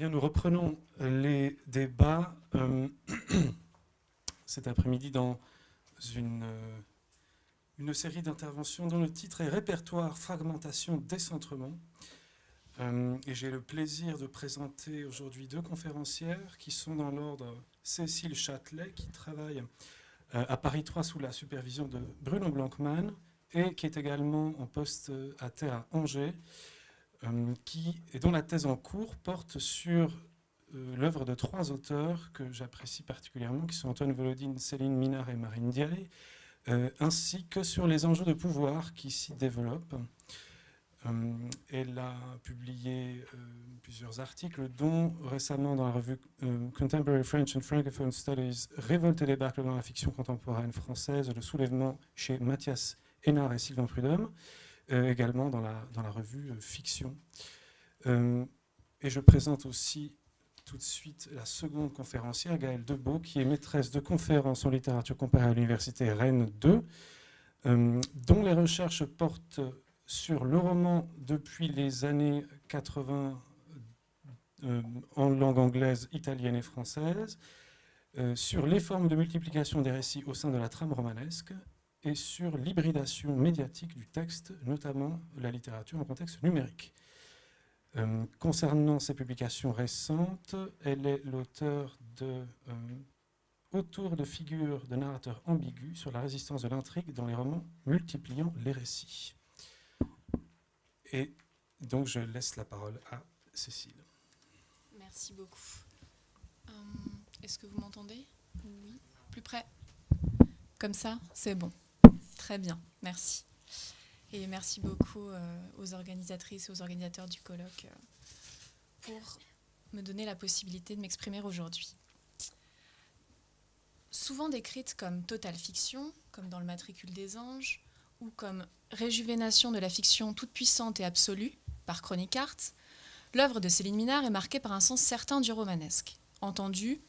Bien, nous reprenons les débats cet après-midi dans une série d'interventions dont le titre est Répertoire, fragmentation, décentrement. Et j'ai le plaisir de présenter aujourd'hui deux conférencières qui sont dans l'ordre Cécile Châtelet, qui travaille à Paris 3 sous la supervision de Bruno Blankmann et qui est également en poste à terre à Angers, et dont la thèse en cours porte sur l'œuvre de trois auteurs que j'apprécie particulièrement, qui sont Antoine Volodine, Céline Minard et Marine Diaye, ainsi que sur les enjeux de pouvoir qui s'y développent. Elle a publié plusieurs articles, dont récemment dans la revue Contemporary French and Francophone Studies, Révolte et débarque dans la fiction contemporaine française, le soulèvement chez Mathias Hénard et Sylvain Prudhomme, également dans la revue Fiction. Et je présente aussi tout de suite la seconde conférencière, Gaëlle Debeau, qui est maîtresse de conférences en littérature comparée à l'université Rennes 2, dont les recherches portent sur le roman depuis les années 80 en langue anglaise, italienne et française, sur les formes de multiplication des récits au sein de la trame romanesque et sur l'hybridation médiatique du texte, notamment la littérature en contexte numérique. Concernant ses publications récentes, elle est l'auteure de Autour de figures de narrateurs ambigus sur la résistance de l'intrigue dans les romans multipliant les récits. Et donc je laisse la parole à Cécile. Merci beaucoup. Est-ce que vous m'entendez? Oui. Plus près? Comme ça? C'est bon. Très bien, merci. Et merci beaucoup aux organisatrices et aux organisateurs du colloque pour me donner la possibilité de m'exprimer aujourd'hui. Souvent décrite comme totale fiction, comme dans le Matricule des anges, ou comme réjuvénation de la fiction toute puissante et absolue, par Chronique Art, l'œuvre de Céline Minard est marquée par un sens certain du romanesque, entendu,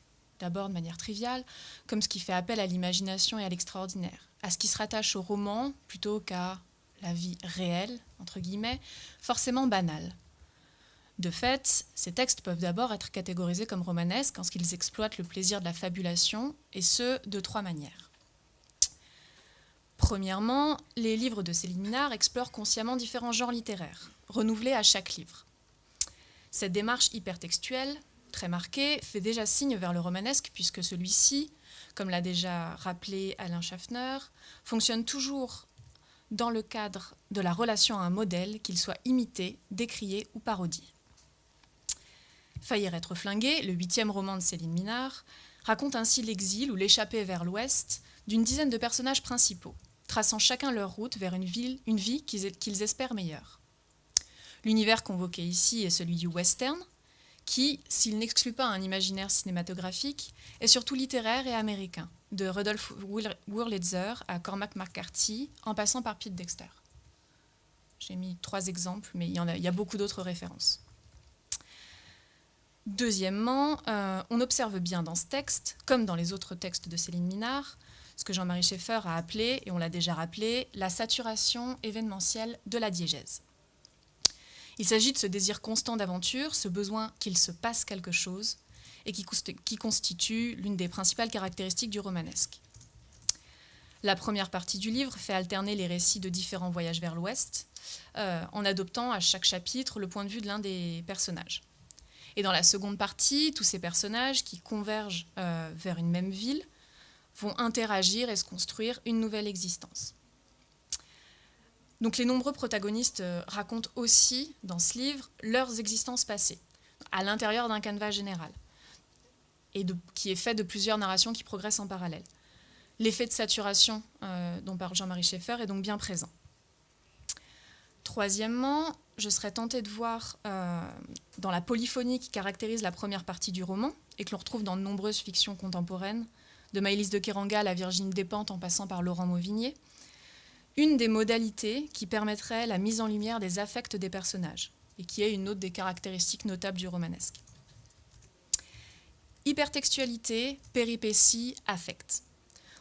d'abord de manière triviale, comme ce qui fait appel à l'imagination et à l'extraordinaire, à ce qui se rattache au roman plutôt qu'à la vie réelle, entre guillemets, forcément banale. De fait, ces textes peuvent d'abord être catégorisés comme romanesques en ce qu'ils exploitent le plaisir de la fabulation, et ce, de trois manières. Premièrement, les livres de Céline Minard explorent consciemment différents genres littéraires, renouvelés à chaque livre. Cette démarche hypertextuelle, très marquée, fait déjà signe vers le romanesque, puisque celui-ci, comme l'a déjà rappelé Alain Schaffner, fonctionne toujours dans le cadre de la relation à un modèle, qu'il soit imité, décrié ou parodié. Faillir être flingué, le 8e roman de Céline Minard, raconte ainsi l'exil ou l'échappée vers l'ouest d'une dizaine de personnages principaux, traçant chacun leur route vers une vie qu'ils espèrent meilleure. L'univers convoqué ici est celui du western, qui, s'il n'exclut pas un imaginaire cinématographique, est surtout littéraire et américain, de Rudolph Wurlitzer à Cormac McCarthy, en passant par Pete Dexter. J'ai mis 3 exemples, mais il y a beaucoup d'autres références. Deuxièmement, on observe bien dans ce texte, comme dans les autres textes de Céline Minard, ce que Jean-Marie Schaeffer a appelé, et on l'a déjà rappelé, la saturation événementielle de la diégèse. Il s'agit de ce désir constant d'aventure, ce besoin qu'il se passe quelque chose, et qui constitue l'une des principales caractéristiques du romanesque. La première partie du livre fait alterner les récits de différents voyages vers l'Ouest, en adoptant à chaque chapitre le point de vue de l'un des personnages. Et dans la seconde partie, tous ces personnages qui convergent vers une même ville vont interagir et se construire une nouvelle existence. Donc les nombreux protagonistes racontent aussi, dans ce livre, leurs existences passées, à l'intérieur d'un canevas général, et qui est fait de plusieurs narrations qui progressent en parallèle. L'effet de saturation dont parle Jean-Marie Schaeffer est donc bien présent. Troisièmement, je serais tentée de voir dans la polyphonie qui caractérise la première partie du roman, et que l'on retrouve dans de nombreuses fictions contemporaines, de Maëlys de Kérangal à Virginie Despentes en passant par Laurent Mauvigné, une des modalités qui permettrait la mise en lumière des affects des personnages, et qui est une autre des caractéristiques notables du romanesque. Hypertextualité, péripétie, affect.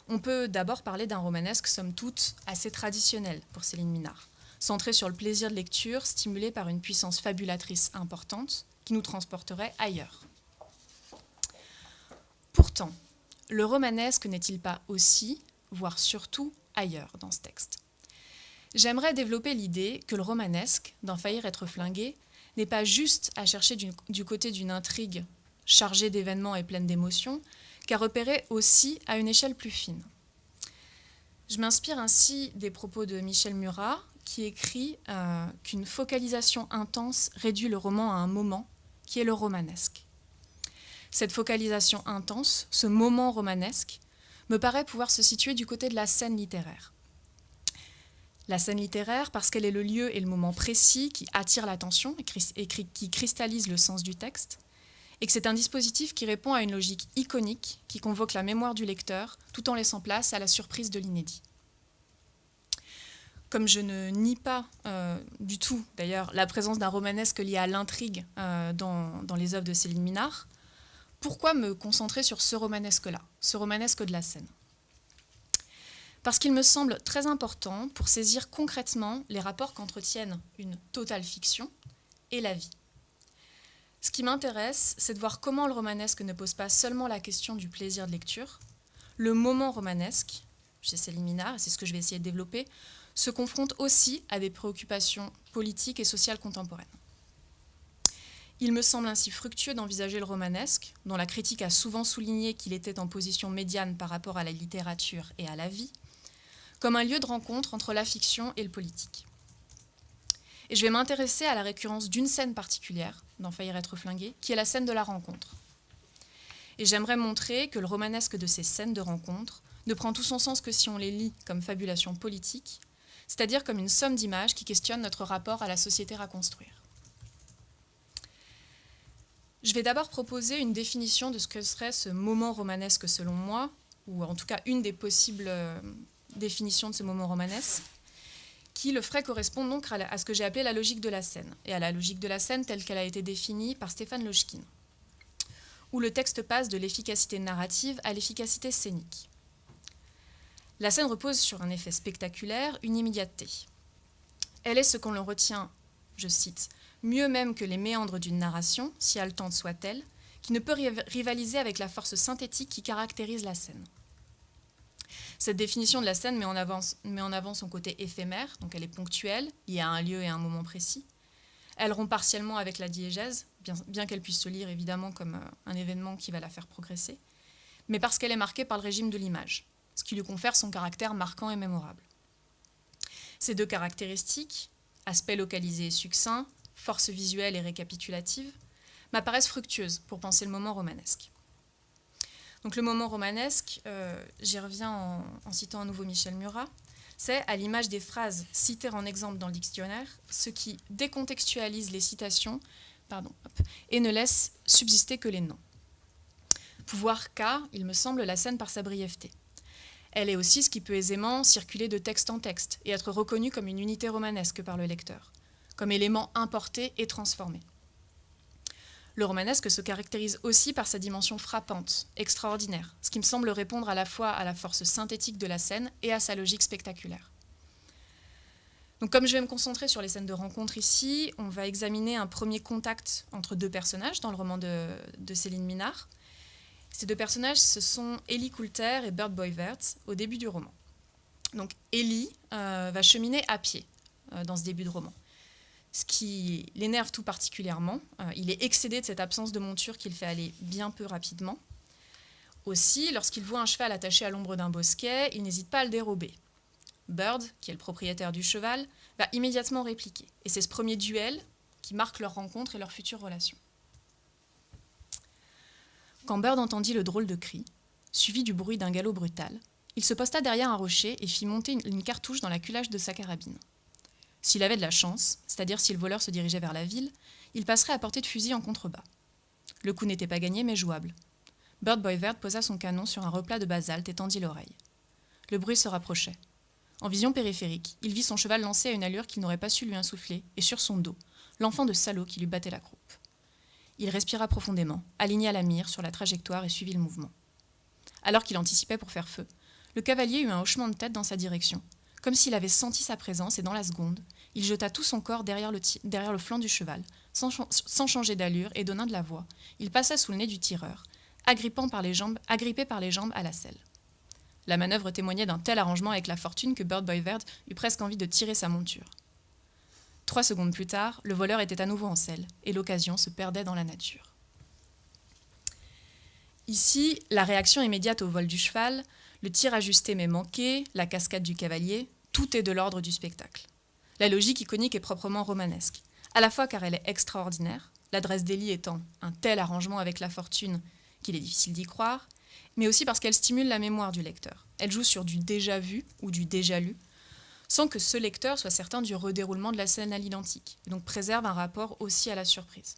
On peut d'abord parler d'un romanesque, somme toute, assez traditionnel pour Céline Minard, centré sur le plaisir de lecture, stimulé par une puissance fabulatrice importante, qui nous transporterait ailleurs. Pourtant, le romanesque n'est-il pas aussi, voire surtout, ailleurs dans ce texte? J'aimerais développer l'idée que le romanesque, d'en faillir être flingué, n'est pas juste à chercher du côté d'une intrigue chargée d'événements et pleine d'émotions, qu'à repérer aussi à une échelle plus fine. Je m'inspire ainsi des propos de Michel Murat, qui écrit qu'une focalisation intense réduit le roman à un moment, qui est le romanesque. Cette focalisation intense, ce moment romanesque, me paraît pouvoir se situer du côté de la scène littéraire. La scène littéraire parce qu'elle est le lieu et le moment précis qui attire l'attention et qui cristallise le sens du texte, et que c'est un dispositif qui répond à une logique iconique qui convoque la mémoire du lecteur tout en laissant place à la surprise de l'inédit. Comme je ne nie pas du tout, d'ailleurs, la présence d'un romanesque lié à l'intrigue dans les œuvres de Céline Minard, pourquoi me concentrer sur ce romanesque-là, ce romanesque de la scène? Parce qu'il me semble très important pour saisir concrètement les rapports qu'entretiennent une totale fiction et la vie. Ce qui m'intéresse, c'est de voir comment le romanesque ne pose pas seulement la question du plaisir de lecture. Le moment romanesque, chez Céline Minard, et c'est ce que je vais essayer de développer, se confronte aussi à des préoccupations politiques et sociales contemporaines. Il me semble ainsi fructueux d'envisager le romanesque, dont la critique a souvent souligné qu'il était en position médiane par rapport à la littérature et à la vie, comme un lieu de rencontre entre la fiction et le politique. Et je vais m'intéresser à la récurrence d'une scène particulière, d'en faillir être flingué, qui est la scène de la rencontre. Et j'aimerais montrer que le romanesque de ces scènes de rencontre ne prend tout son sens que si on les lit comme fabulation politique, c'est-à-dire comme une somme d'images qui questionnent notre rapport à la société à construire. Je vais d'abord proposer une définition de ce que serait ce moment romanesque selon moi, ou en tout cas une des possibles définitions de ce moment romanesque, qui le ferait correspondre donc à ce que j'ai appelé la logique de la scène, et à la logique de la scène telle qu'elle a été définie par Stéphane Lojkine, où le texte passe de l'efficacité narrative à l'efficacité scénique. La scène repose sur un effet spectaculaire, une immédiateté. Elle est ce qu'on le retient, je cite, « mieux même que les méandres d'une narration, si haletante soit-elle, qui ne peut rivaliser avec la force synthétique qui caractérise la scène ». Cette définition de la scène met en avant son côté éphémère, donc elle est ponctuelle, liée à un lieu et à un moment précis. Elle rompt partiellement avec la diégèse, bien qu'elle puisse se lire évidemment comme un événement qui va la faire progresser, mais parce qu'elle est marquée par le régime de l'image, ce qui lui confère son caractère marquant et mémorable. Ces deux caractéristiques, aspect localisé et succinct, force visuelle et récapitulative, m'apparaissent fructueuses pour penser le moment romanesque. Donc le moment romanesque, j'y reviens en citant à nouveau Michel Murat, c'est, à l'image des phrases citées en exemple dans le dictionnaire, ce qui décontextualise les citations et ne laisse subsister que les noms. Pouvoir qu'a, il me semble, la scène par sa brièveté. Elle est aussi ce qui peut aisément circuler de texte en texte et être reconnue comme une unité romanesque par le lecteur, comme élément importé et transformé. Le romanesque se caractérise aussi par sa dimension frappante, extraordinaire, ce qui me semble répondre à la fois à la force synthétique de la scène et à sa logique spectaculaire. Donc, comme je vais me concentrer sur les scènes de rencontre ici, on va examiner un premier contact entre deux personnages dans le roman de Céline Minard. Ces deux personnages, ce sont Ellie Coulter et Burt Boyverts au début du roman. Donc Ellie va cheminer à pied dans ce début de roman. Ce qui l'énerve tout particulièrement, il est excédé de cette absence de monture qu'il fait aller bien peu rapidement. Aussi, lorsqu'il voit un cheval attaché à l'ombre d'un bosquet, il n'hésite pas à le dérober. Bird, qui est le propriétaire du cheval, va immédiatement répliquer. Et c'est ce premier duel qui marque leur rencontre et leur future relation. Quand Bird entendit le drôle de cri, suivi du bruit d'un galop brutal, il se posta derrière un rocher et fit monter une cartouche dans la culache de sa carabine. S'il avait de la chance, c'est-à-dire si le voleur se dirigeait vers la ville, il passerait à portée de fusil en contrebas. Le coup n'était pas gagné, mais jouable. Burt Boyvert posa son canon sur un replat de basalte et tendit l'oreille. Le bruit se rapprochait. En vision périphérique, il vit son cheval lancer à une allure qu'il n'aurait pas su lui insuffler, et sur son dos, l'enfant de salaud qui lui battait la croupe. Il respira profondément, aligna la mire sur la trajectoire et suivit le mouvement. Alors qu'il anticipait pour faire feu, le cavalier eut un hochement de tête dans sa direction, comme s'il avait senti sa présence, et dans la seconde, il jeta tout son corps derrière le flanc du cheval, sans changer d'allure et donnant de la voix, il passa sous le nez du tireur, agrippé par les jambes à la selle. La manœuvre témoignait d'un tel arrangement avec la fortune que Bird Boy Verd eut presque envie de tirer sa monture. 3 secondes plus tard, le voleur était à nouveau en selle, et l'occasion se perdait dans la nature. Ici, la réaction immédiate au vol du cheval, le tir ajusté mais manqué, la cascade du cavalier, tout est de l'ordre du spectacle. La logique iconique est proprement romanesque, à la fois car elle est extraordinaire, l'adresse d'Élie étant un tel arrangement avec la fortune qu'il est difficile d'y croire, mais aussi parce qu'elle stimule la mémoire du lecteur. Elle joue sur du déjà vu ou du déjà lu, sans que ce lecteur soit certain du redéroulement de la scène à l'identique, et donc préserve un rapport aussi à la surprise.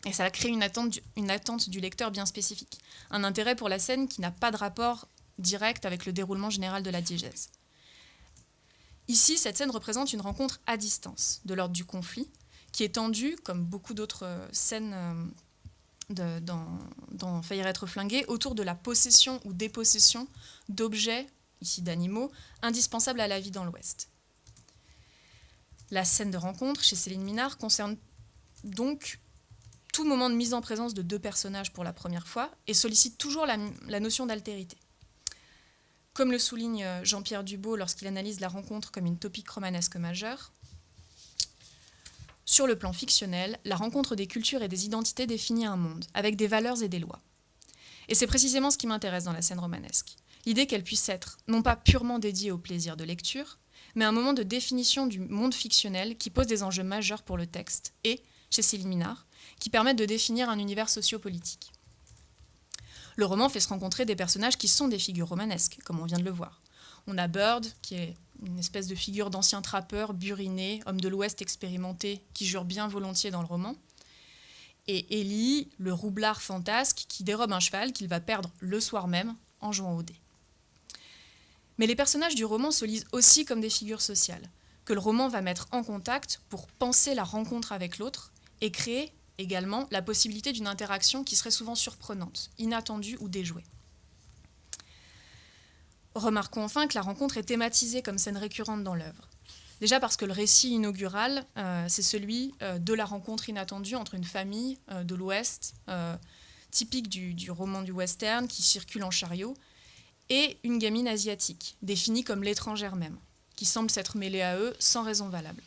Et ça crée une attente du lecteur bien spécifique, un intérêt pour la scène qui n'a pas de rapport direct avec le déroulement général de la diégèse. Ici, cette scène représente une rencontre à distance, de l'ordre du conflit, qui est tendue, comme beaucoup d'autres scènes dans Faillir être flingué, autour de la possession ou dépossession d'objets, ici d'animaux, indispensables à la vie dans l'Ouest. La scène de rencontre, chez Céline Minard, concerne donc tout moment de mise en présence de 2 personnages pour la première fois et sollicite toujours la notion d'altérité. Comme le souligne Jean-Pierre Dubault lorsqu'il analyse la rencontre comme une topique romanesque majeure, sur le plan fictionnel, la rencontre des cultures et des identités définit un monde, avec des valeurs et des lois. Et c'est précisément ce qui m'intéresse dans la scène romanesque. L'idée qu'elle puisse être, non pas purement dédiée au plaisir de lecture, mais un moment de définition du monde fictionnel qui pose des enjeux majeurs pour le texte et, chez Céline Minard, qui permettent de définir un univers sociopolitique. Le roman fait se rencontrer des personnages qui sont des figures romanesques, comme on vient de le voir. On a Bird, qui est une espèce de figure d'ancien trappeur, buriné, homme de l'Ouest expérimenté, qui jure bien volontiers dans le roman. Et Élie, le roublard fantasque, qui dérobe un cheval qu'il va perdre le soir même en jouant au dé. Mais les personnages du roman se lisent aussi comme des figures sociales, que le roman va mettre en contact pour penser la rencontre avec l'autre et créer également la possibilité d'une interaction qui serait souvent surprenante, inattendue ou déjouée. Remarquons enfin que la rencontre est thématisée comme scène récurrente dans l'œuvre. Déjà parce que le récit inaugural, c'est celui de la rencontre inattendue entre une famille de l'Ouest, typique du roman du western, qui circule en chariot, et une gamine asiatique, définie comme l'étrangère même, qui semble s'être mêlée à eux sans raison valable.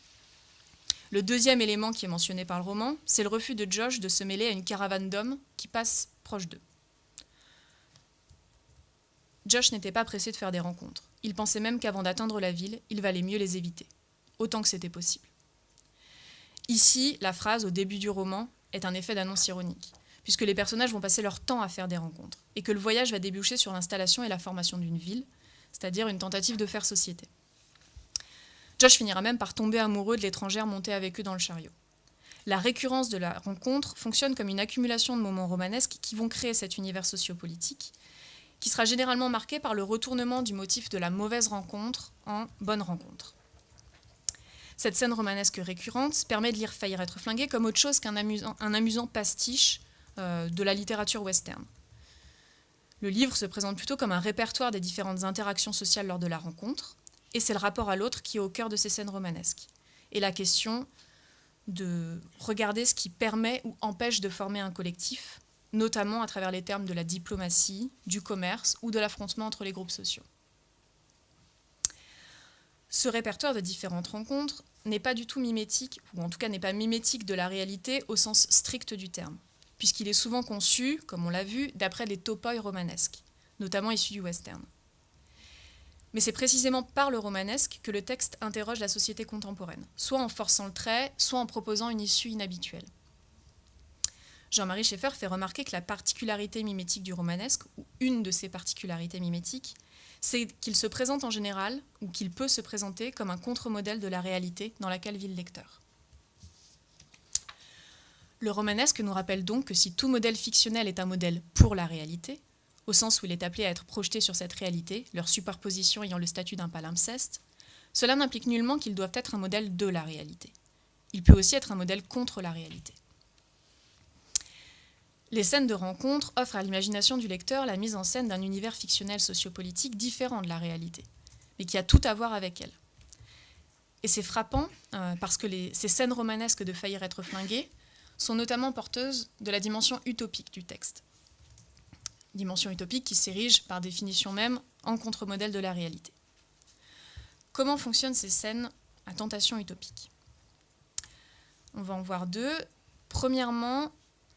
Le deuxième élément qui est mentionné par le roman, c'est le refus de Josh de se mêler à une caravane d'hommes qui passe proche d'eux. Josh n'était pas pressé de faire des rencontres. Il pensait même qu'avant d'atteindre la ville, il valait mieux les éviter, autant que c'était possible. Ici, la phrase au début du roman est un effet d'annonce ironique, puisque les personnages vont passer leur temps à faire des rencontres, et que le voyage va déboucher sur l'installation et la formation d'une ville, c'est-à-dire une tentative de faire société. Josh finira même par tomber amoureux de l'étrangère montée avec eux dans le chariot. La récurrence de la rencontre fonctionne comme une accumulation de moments romanesques qui vont créer cet univers sociopolitique, qui sera généralement marqué par le retournement du motif de la mauvaise rencontre en bonne rencontre. Cette scène romanesque récurrente permet de lire Faillir être flingué comme autre chose qu'un amusant pastiche de la littérature western. Le livre se présente plutôt comme un répertoire des différentes interactions sociales lors de la rencontre, et c'est le rapport à l'autre qui est au cœur de ces scènes romanesques. Et la question de regarder ce qui permet ou empêche de former un collectif, notamment à travers les termes de la diplomatie, du commerce ou de l'affrontement entre les groupes sociaux. Ce répertoire de différentes rencontres n'est pas du tout mimétique, ou en tout cas n'est pas mimétique de la réalité au sens strict du terme, puisqu'il est souvent conçu, comme on l'a vu, d'après les topoi romanesques, notamment issus du western. Mais c'est précisément par le romanesque que le texte interroge la société contemporaine, soit en forçant le trait, soit en proposant une issue inhabituelle. Jean-Marie Schaeffer fait remarquer que la particularité mimétique du romanesque, ou une de ses particularités mimétiques, c'est qu'il se présente en général, ou qu'il peut se présenter comme un contre-modèle de la réalité dans laquelle vit le lecteur. Le romanesque nous rappelle donc que si tout modèle fictionnel est un modèle pour la réalité, au sens où il est appelé à être projeté sur cette réalité, leur superposition ayant le statut d'un palimpseste, cela n'implique nullement qu'ils doivent être un modèle de la réalité. Il peut aussi être un modèle contre la réalité. Les scènes de rencontre offrent à l'imagination du lecteur la mise en scène d'un univers fictionnel sociopolitique différent de la réalité, mais qui a tout à voir avec elle. Et c'est frappant parce que ces scènes romanesques de Faillir être flingué sont notamment porteuses de la dimension utopique du texte. Dimension utopique qui s'érige par définition même en contre-modèle de la réalité. Comment fonctionnent ces scènes à tentation utopique? On va en voir deux. Premièrement,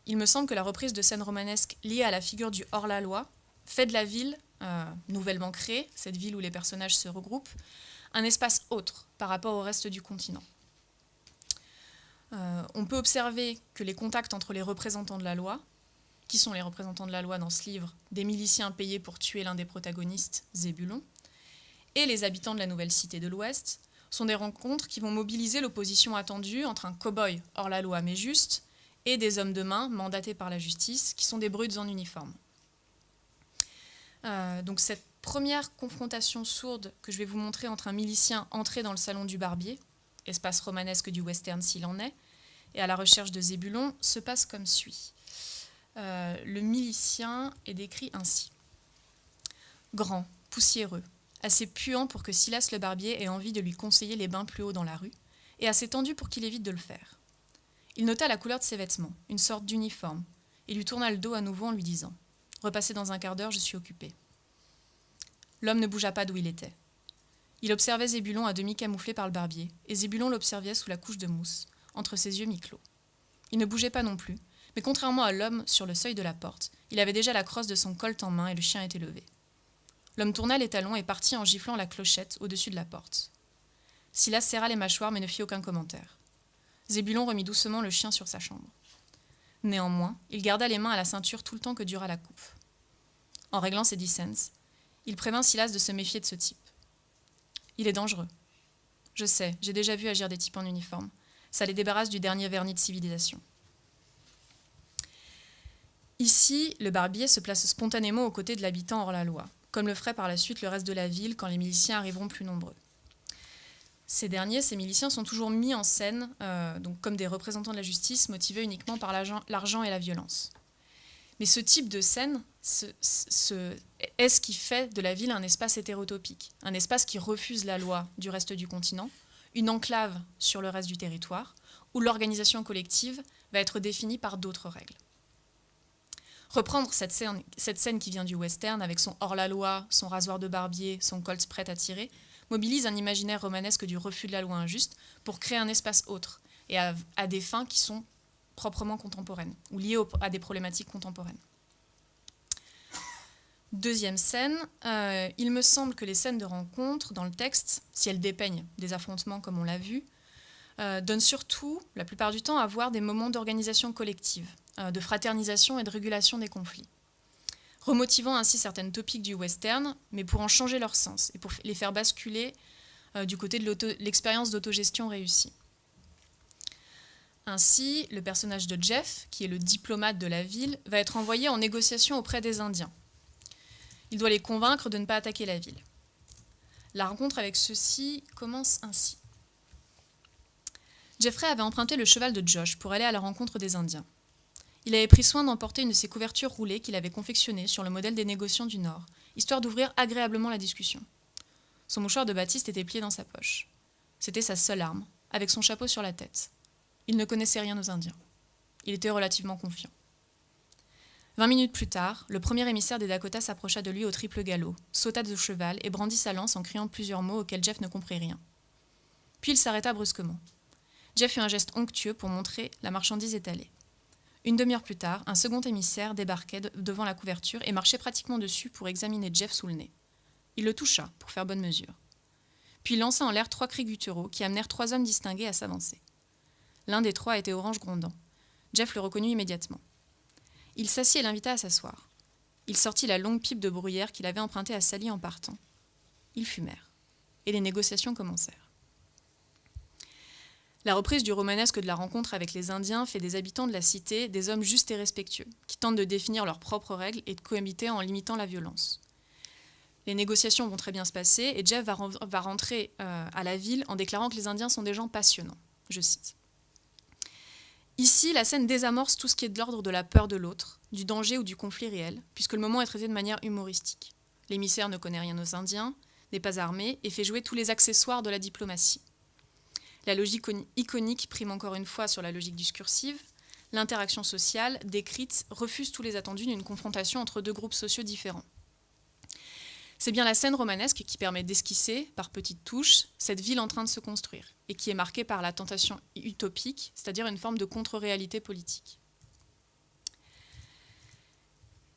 il me semble que la reprise de scènes romanesques liées à la figure du hors-la-loi fait de la ville, nouvellement créée, cette ville où les personnages se regroupent, un espace autre par rapport au reste du continent. On peut observer que les contacts entre les représentants de la loi, qui sont les représentants de la loi dans ce livre, des miliciens payés pour tuer l'un des protagonistes, Zébulon, et les habitants de la nouvelle cité de l'Ouest, sont des rencontres qui vont mobiliser l'opposition attendue entre un cow-boy hors la loi mais juste et des hommes de main mandatés par la justice, qui sont des brutes en uniforme. Donc cette première confrontation sourde que je vais vous montrer entre un milicien entré dans le salon du barbier, espace romanesque du western s'il en est, et à la recherche de Zébulon, se passe comme suit. Le milicien est décrit ainsi. Grand, poussiéreux, assez puant pour que Silas le barbier ait envie de lui conseiller les bains plus haut dans la rue, et assez tendu pour qu'il évite de le faire. Il nota la couleur de ses vêtements, une sorte d'uniforme, et lui tourna le dos à nouveau en lui disant « Repassez dans un quart d'heure, je suis occupé. » L'homme ne bougea pas d'où il était. Il observait Zébulon à demi camouflé par le barbier, et Zébulon l'observait sous la couche de mousse, entre ses yeux mi-clos. Il ne bougeait pas non plus, mais contrairement à l'homme sur le seuil de la porte, il avait déjà la crosse de son colt en main et le chien était levé. L'homme tourna les talons et partit en giflant la clochette au-dessus de la porte. Silas serra les mâchoires mais ne fit aucun commentaire. Zébulon remit doucement le chien sur sa chambre. Néanmoins, il garda les mains à la ceinture tout le temps que dura la coupe. En réglant ses dissens, il prévint Silas de se méfier de ce type. « Il est dangereux. Je sais, j'ai déjà vu agir des types en uniforme. Ça les débarrasse du dernier vernis de civilisation. » Ici, le barbier se place spontanément aux côtés de l'habitant hors la loi, comme le ferait par la suite le reste de la ville quand les miliciens arriveront plus nombreux. Ces miliciens, sont toujours mis en scène donc comme des représentants de la justice motivés uniquement par l'argent et la violence. Mais ce type de scène est ce qui fait de la ville un espace hétérotopique, un espace qui refuse la loi du reste du continent, une enclave sur le reste du territoire, où l'organisation collective va être définie par d'autres règles. Reprendre cette scène qui vient du western avec son hors-la-loi, son rasoir de barbier, son colt prêt à tirer, mobilise un imaginaire romanesque du refus de la loi injuste pour créer un espace autre et à des fins qui sont proprement contemporaines ou liées à des problématiques contemporaines. Deuxième scène, il me semble que les scènes de rencontre dans le texte, si elles dépeignent des affrontements comme on l'a vu, donnent surtout, la plupart du temps, à voir des moments d'organisation collective, de fraternisation et de régulation des conflits, remotivant ainsi certaines topiques du western, mais pour en changer leur sens et pour les faire basculer du côté de l'expérience d'autogestion réussie. Ainsi, le personnage de Jeff, qui est le diplomate de la ville, va être envoyé en négociation auprès des Indiens. Il doit les convaincre de ne pas attaquer la ville. La rencontre avec ceux-ci commence ainsi. Jeffrey avait emprunté le cheval de Josh pour aller à la rencontre des Indiens. Il avait pris soin d'emporter une de ses couvertures roulées qu'il avait confectionnées sur le modèle des négociants du Nord, histoire d'ouvrir agréablement la discussion. Son mouchoir de Baptiste était plié dans sa poche. C'était sa seule arme, avec son chapeau sur la tête. Il ne connaissait rien aux Indiens. Il était relativement confiant. 20 minutes plus tard, le premier émissaire des Dakotas s'approcha de lui au triple galop, sauta de cheval et brandit sa lance en criant plusieurs mots auxquels Jeff ne comprit rien. Puis il s'arrêta brusquement. Jeff fit un geste onctueux pour montrer la marchandise étalée. Une demi-heure plus tard, un second émissaire débarquait devant la couverture et marchait pratiquement dessus pour examiner Jeff sous le nez. Il le toucha pour faire bonne mesure. Puis il lança en l'air 3 cris gutturaux qui amenèrent 3 hommes distingués à s'avancer. L'un des 3 était Orange Grondant. Jeff le reconnut immédiatement. Il s'assit et l'invita à s'asseoir. Il sortit la longue pipe de bruyère qu'il avait empruntée à Sally en partant. Ils fumèrent. Et les négociations commencèrent. La reprise du romanesque de la rencontre avec les Indiens fait des habitants de la cité des hommes justes et respectueux, qui tentent de définir leurs propres règles et de cohabiter en limitant la violence. Les négociations vont très bien se passer et Jeff va rentrer à la ville en déclarant que les Indiens sont des gens passionnants. Je cite. Ici, la scène désamorce tout ce qui est de l'ordre de la peur de l'autre, du danger ou du conflit réel, puisque le moment est traité de manière humoristique. L'émissaire ne connaît rien aux Indiens, n'est pas armé et fait jouer tous les accessoires de la diplomatie. La logique iconique prime encore une fois sur la logique discursive. l'interaction sociale décrite refuse tous les attendus d'une confrontation entre deux groupes sociaux différents. C'est bien la scène romanesque qui permet d'esquisser, par petites touches, cette ville en train de se construire, et qui est marquée par la tentation utopique, c'est-à-dire une forme de contre-réalité politique.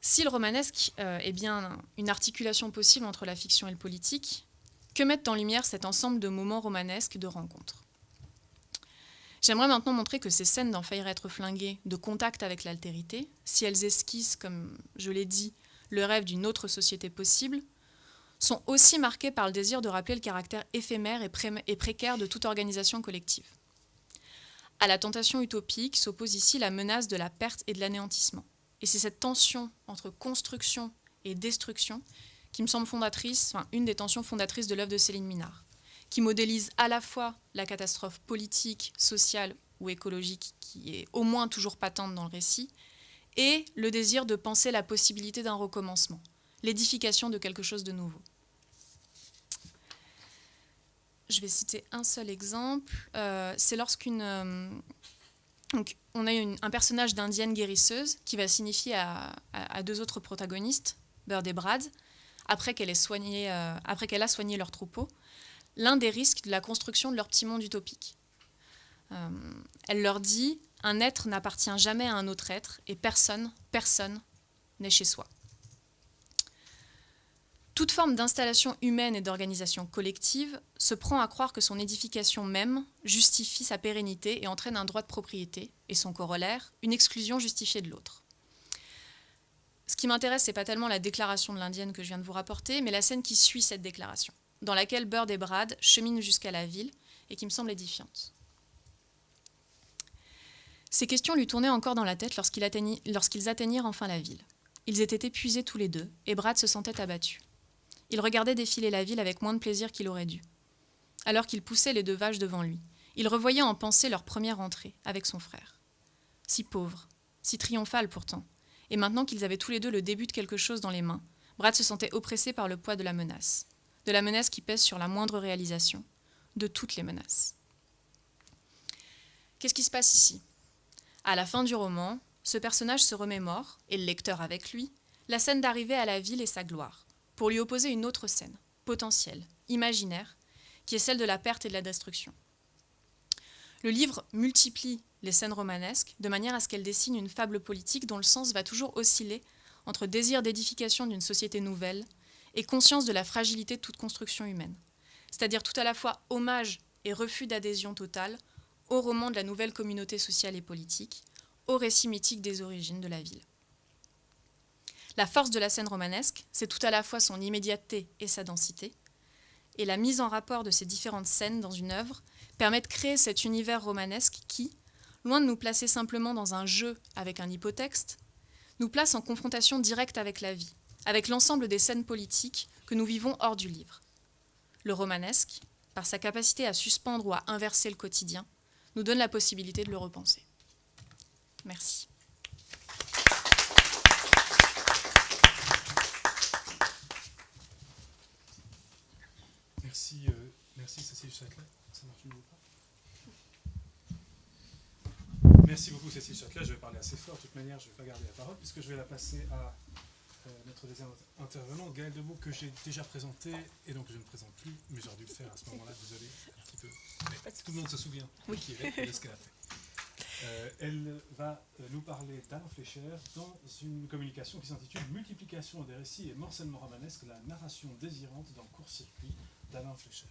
Si le romanesque est bien une articulation possible entre la fiction et le politique, que mettent en lumière cet ensemble de moments romanesques de rencontres? J'aimerais maintenant montrer que ces scènes d'En faillir être flingué, de contact avec l'altérité, si elles esquissent, comme je l'ai dit, le rêve d'une autre société possible, sont aussi marquées par le désir de rappeler le caractère éphémère et précaire de toute organisation collective. À la tentation utopique s'oppose ici la menace de la perte et de l'anéantissement. Et c'est cette tension entre construction et destruction qui me semble fondatrice, une des tensions fondatrices de l'œuvre de Céline Minard, qui modélise à la fois la catastrophe politique, sociale ou écologique qui est au moins toujours patente dans le récit, et le désir de penser la possibilité d'un recommencement, l'édification de quelque chose de nouveau. Je vais citer un seul exemple. C'est lorsqu'on a un personnage d'indienne guérisseuse qui va signifier à deux autres protagonistes, Bird et Brad, après qu'elle a soigné leur troupeau, l'un des risques de la construction de leur petit monde utopique. Elle leur dit « Un être n'appartient jamais à un autre être et personne n'est chez soi ». Toute forme d'installation humaine et d'organisation collective se prend à croire que son édification même justifie sa pérennité et entraîne un droit de propriété, et son corollaire, une exclusion justifiée de l'autre. Ce qui m'intéresse, ce n'est pas tellement la déclaration de l'Indienne que je viens de vous rapporter, mais la scène qui suit cette déclaration, dans laquelle Bird et Brad cheminent jusqu'à la ville et qui me semble édifiante. Ces questions lui tournaient encore dans la tête lorsqu'ils atteignirent enfin la ville. Ils étaient épuisés tous les deux, et Brad se sentait abattu. Il regardait défiler la ville avec moins de plaisir qu'il aurait dû. Alors qu'il poussait les deux vaches devant lui, il revoyait en pensée leur première entrée avec son frère. Si pauvre, si triomphale pourtant, et maintenant qu'ils avaient tous les deux le début de quelque chose dans les mains, Brad se sentait oppressé par le poids de la menace qui pèse sur la moindre réalisation, de toutes les menaces. Qu'est-ce qui se passe ici ? À la fin du roman, ce personnage se remémore, et le lecteur avec lui, la scène d'arrivée à la ville et sa gloire, pour lui opposer une autre scène, potentielle, imaginaire, qui est celle de la perte et de la destruction. Le livre multiplie les scènes romanesques de manière à ce qu'elles dessinent une fable politique dont le sens va toujours osciller entre désir d'édification d'une société nouvelle et conscience de la fragilité de toute construction humaine, c'est-à-dire tout à la fois hommage et refus d'adhésion totale au roman de la nouvelle communauté sociale et politique, au récit mythique des origines de la ville. La force de la scène romanesque, c'est tout à la fois son immédiateté et sa densité, et la mise en rapport de ces différentes scènes dans une œuvre permet de créer cet univers romanesque qui, loin de nous placer simplement dans un jeu avec un hypotexte, nous place en confrontation directe avec la vie, avec l'ensemble des scènes politiques que nous vivons hors du livre. Le romanesque, par sa capacité à suspendre ou à inverser le quotidien, nous donne la possibilité de le repenser. Merci. Merci Cécile Châtelet. Ça marche mieux ou pas ? Merci beaucoup Cécile Châtelet. Je vais parler assez fort. De toute manière, je ne vais pas garder la parole puisque je vais la passer à notre deuxième intervenant, Gaël Debout, que j'ai déjà présenté et donc je ne présente plus, mais j'aurais dû le faire à ce moment-là, désolé, un petit peu. Mais tout le monde se souvient qui elle est et de ce qu'elle a fait. Elle va nous parler d'Alain Fleischer dans une communication qui s'intitule « Multiplication des récits et morcellement romanesque, la narration désirante dans Court-circuit » d'Alain Fleischer.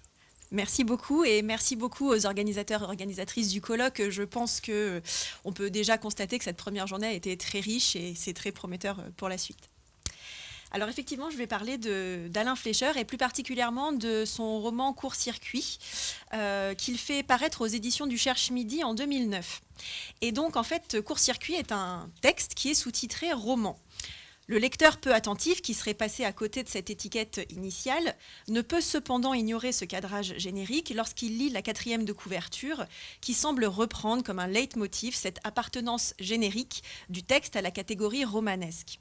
Merci beaucoup et merci beaucoup aux organisateurs et organisatrices du colloque. Je pense qu'on peut déjà constater que cette première journée a été très riche et c'est très prometteur pour la suite. Alors effectivement, je vais parler d'Alain Fleischer et plus particulièrement de son roman Court-circuit qu'il fait paraître aux éditions du Cherche-Midi en 2009. Et donc en fait, Court-circuit est un texte qui est sous-titré roman. Le lecteur peu attentif, qui serait passé à côté de cette étiquette initiale, ne peut cependant ignorer ce cadrage générique lorsqu'il lit la 4e de couverture, qui semble reprendre comme un leitmotiv cette appartenance générique du texte à la catégorie romanesque.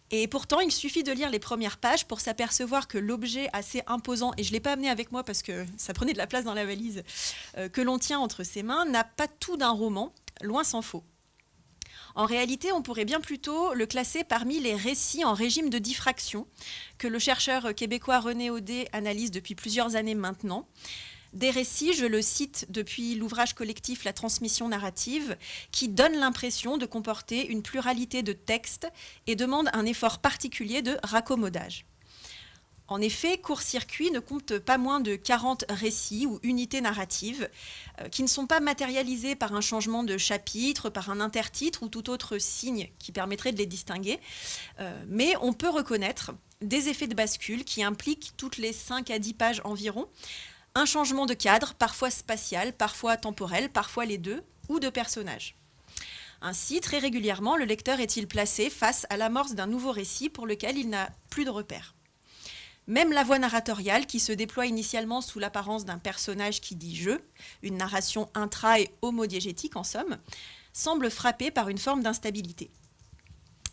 Et pourtant, il suffit de lire les premières pages pour s'apercevoir que l'objet assez imposant, et je ne l'ai pas amené avec moi parce que ça prenait de la place dans la valise, que l'on tient entre ses mains, n'a pas tout d'un roman, loin s'en faut. En réalité, on pourrait bien plutôt le classer parmi les récits en régime de diffraction que le chercheur québécois René Audet analyse depuis plusieurs années maintenant. Des récits, je le cite depuis l'ouvrage collectif La transmission narrative, qui donnent l'impression de comporter une pluralité de textes et demandent un effort particulier de raccommodage. En effet, Court-Circuit ne compte pas moins de 40 récits ou unités narratives qui ne sont pas matérialisés par un changement de chapitre, par un intertitre ou tout autre signe qui permettrait de les distinguer. Mais on peut reconnaître des effets de bascule qui impliquent toutes les 5 à 10 pages environ un changement de cadre, parfois spatial, parfois temporel, parfois les deux, ou de personnage. Ainsi, très régulièrement, le lecteur est-il placé face à l'amorce d'un nouveau récit pour lequel il n'a plus de repères. Même la voix narratoriale, qui se déploie initialement sous l'apparence d'un personnage qui dit « je », une narration intra- et homodiégétique en somme, semble frappée par une forme d'instabilité.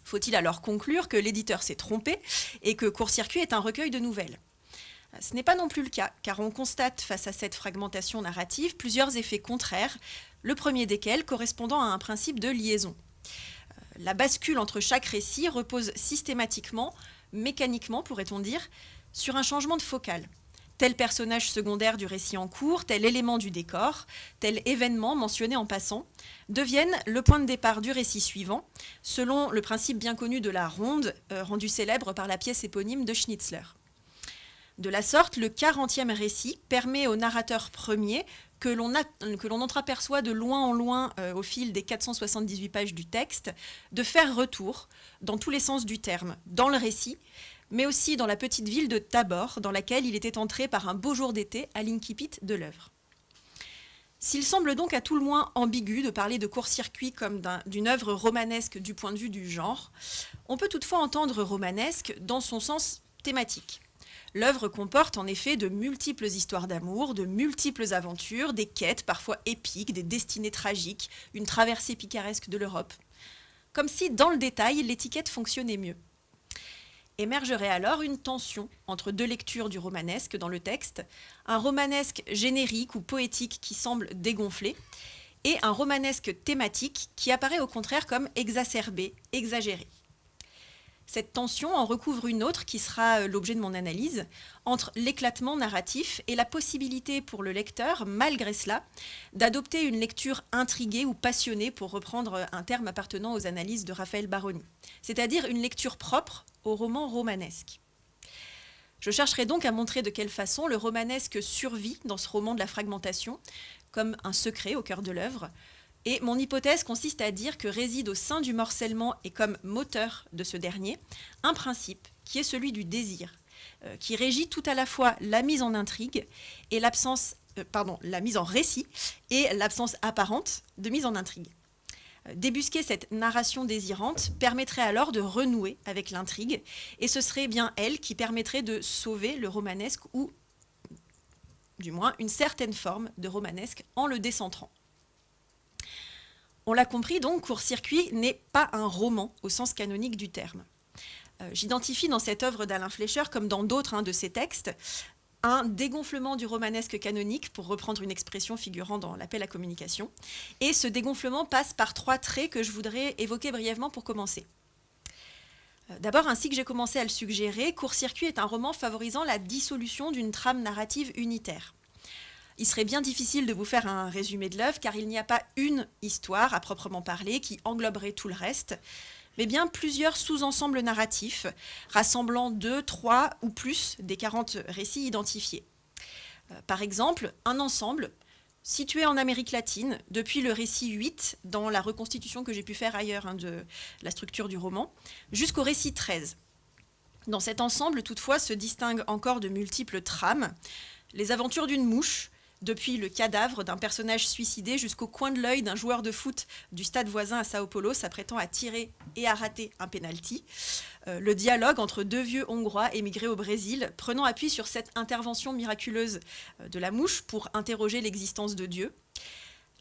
Faut-il alors conclure que l'éditeur s'est trompé et que Court-Circuit est un recueil de nouvelles ? Ce n'est pas non plus le cas, car on constate face à cette fragmentation narrative plusieurs effets contraires, le premier desquels correspondant à un principe de liaison. La bascule entre chaque récit repose systématiquement, mécaniquement pourrait-on dire, sur un changement de focale. Tel personnage secondaire du récit en cours, tel élément du décor, tel événement mentionné en passant, deviennent le point de départ du récit suivant, selon le principe bien connu de la ronde, rendu célèbre par la pièce éponyme de Schnitzler. De la sorte, le 40e récit permet au narrateur premier, que l'on entreaperçoit de loin en loin au fil des 478 pages du texte, de faire retour, dans tous les sens du terme, dans le récit, mais aussi dans la petite ville de Tabor, dans laquelle il était entré par un beau jour d'été à l'incipit de l'œuvre. S'il semble donc à tout le moins ambigu de parler de Court-Circuit comme d'une œuvre romanesque du point de vue du genre, on peut toutefois entendre romanesque dans son sens thématique. L'œuvre comporte en effet de multiples histoires d'amour, de multiples aventures, des quêtes parfois épiques, des destinées tragiques, une traversée picaresque de l'Europe. Comme si, dans le détail, l'étiquette fonctionnait mieux. Émergerait alors une tension entre deux lectures du romanesque dans le texte, un romanesque générique ou poétique qui semble dégonflé, et un romanesque thématique qui apparaît au contraire comme exacerbé, exagéré. Cette tension en recouvre une autre qui sera l'objet de mon analyse, entre l'éclatement narratif et la possibilité pour le lecteur, malgré cela, d'adopter une lecture intriguée ou passionnée, pour reprendre un terme appartenant aux analyses de Raphaël Baroni, c'est-à-dire une lecture propre au roman romanesque. Je chercherai donc à montrer de quelle façon le romanesque survit dans ce roman de la fragmentation, comme un secret au cœur de l'œuvre. Et mon hypothèse consiste à dire que réside au sein du morcellement et comme moteur de ce dernier, un principe qui est celui du désir, qui régit tout à la fois la mise en intrigue et la mise en récit et l'absence apparente de mise en intrigue. Débusquer cette narration désirante permettrait alors de renouer avec l'intrigue, et ce serait bien elle qui permettrait de sauver le romanesque, ou du moins une certaine forme de romanesque, en le décentrant. On l'a compris donc, Court-Circuit n'est pas un roman au sens canonique du terme. J'identifie dans cette œuvre d'Alain Fleischer, comme dans d'autres de ses textes, un dégonflement du romanesque canonique, pour reprendre une expression figurant dans l'appel à communication. Et ce dégonflement passe par 3 traits que je voudrais évoquer brièvement pour commencer. D'abord, ainsi que j'ai commencé à le suggérer, Court-Circuit est un roman favorisant la dissolution d'une trame narrative unitaire. Il serait bien difficile de vous faire un résumé de l'œuvre, car il n'y a pas une histoire à proprement parler qui engloberait tout le reste, mais bien plusieurs sous-ensembles narratifs, rassemblant 2, 3 ou plus des 40 récits identifiés. Par exemple, un ensemble situé en Amérique latine, depuis le récit 8, dans la reconstitution que j'ai pu faire ailleurs de la structure du roman, jusqu'au récit 13. Dans cet ensemble, toutefois, se distinguent encore de multiples trames, les aventures d'une mouche, depuis le cadavre d'un personnage suicidé jusqu'au coin de l'œil d'un joueur de foot du stade voisin à Sao Paulo s'apprêtant à tirer et à rater un penalty. Le dialogue entre 2 vieux Hongrois émigrés au Brésil, prenant appui sur cette intervention miraculeuse de la mouche pour interroger l'existence de Dieu.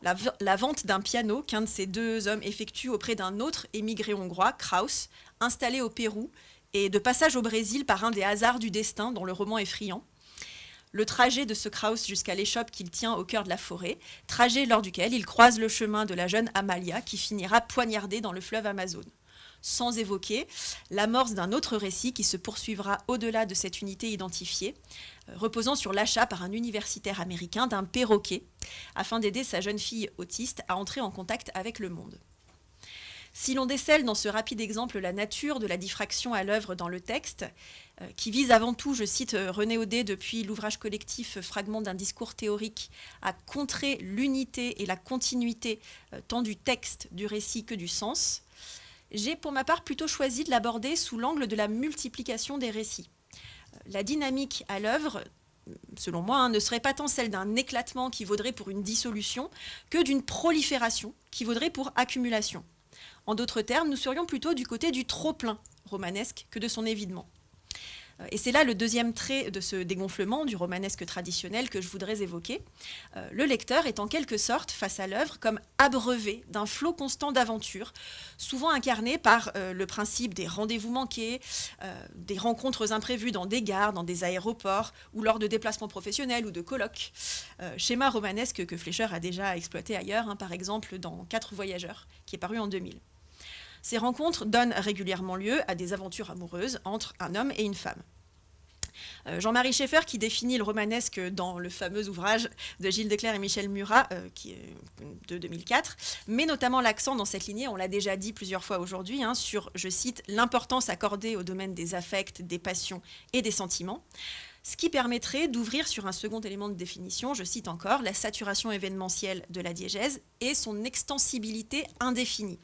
La vente d'un piano qu'un de ces 2 hommes effectue auprès d'un autre émigré hongrois, Kraus, installé au Pérou et de passage au Brésil par un des hasards du destin dont le roman est friand. le trajet de ce Kraus jusqu'à l'échoppe qu'il tient au cœur de la forêt, trajet lors duquel il croise le chemin de la jeune Amalia qui finira poignardée dans le fleuve Amazone. Sans évoquer l'amorce d'un autre récit qui se poursuivra au-delà de cette unité identifiée, reposant sur l'achat par un universitaire américain d'un perroquet, afin d'aider sa jeune fille autiste à entrer en contact avec le monde. Si l'on décèle dans ce rapide exemple la nature de la diffraction à l'œuvre dans le texte, qui vise avant tout, je cite René Audet depuis l'ouvrage collectif Fragments d'un discours théorique, à contrer l'unité et la continuité tant du texte, du récit que du sens, j'ai pour ma part plutôt choisi de l'aborder sous l'angle de la multiplication des récits. La dynamique à l'œuvre, selon moi, ne serait pas tant celle d'un éclatement qui vaudrait pour une dissolution que d'une prolifération qui vaudrait pour accumulation. En d'autres termes, nous serions plutôt du côté du trop-plein romanesque que de son évidement. Et c'est là le deuxième trait de ce dégonflement du romanesque traditionnel que je voudrais évoquer. Le lecteur est en quelque sorte, face à l'œuvre, comme abreuvé d'un flot constant d'aventures, souvent incarné par le principe des rendez-vous manqués, des rencontres imprévues dans des gares, dans des aéroports, ou lors de déplacements professionnels ou de colloques. Schéma romanesque que Fleischer a déjà exploité ailleurs, par exemple dans 4 voyageurs, qui est paru en 2000. Ces rencontres donnent régulièrement lieu à des aventures amoureuses entre un homme et une femme. Jean-Marie Schaeffer, qui définit le romanesque dans le fameux ouvrage de Gilles Declercq et Michel Murat, qui est de 2004, met notamment l'accent dans cette lignée, on l'a déjà dit plusieurs fois aujourd'hui, sur, je cite, l'importance accordée au domaine des affects, des passions et des sentiments, ce qui permettrait d'ouvrir sur un second élément de définition, je cite encore, la saturation événementielle de la diégèse et son extensibilité indéfinie.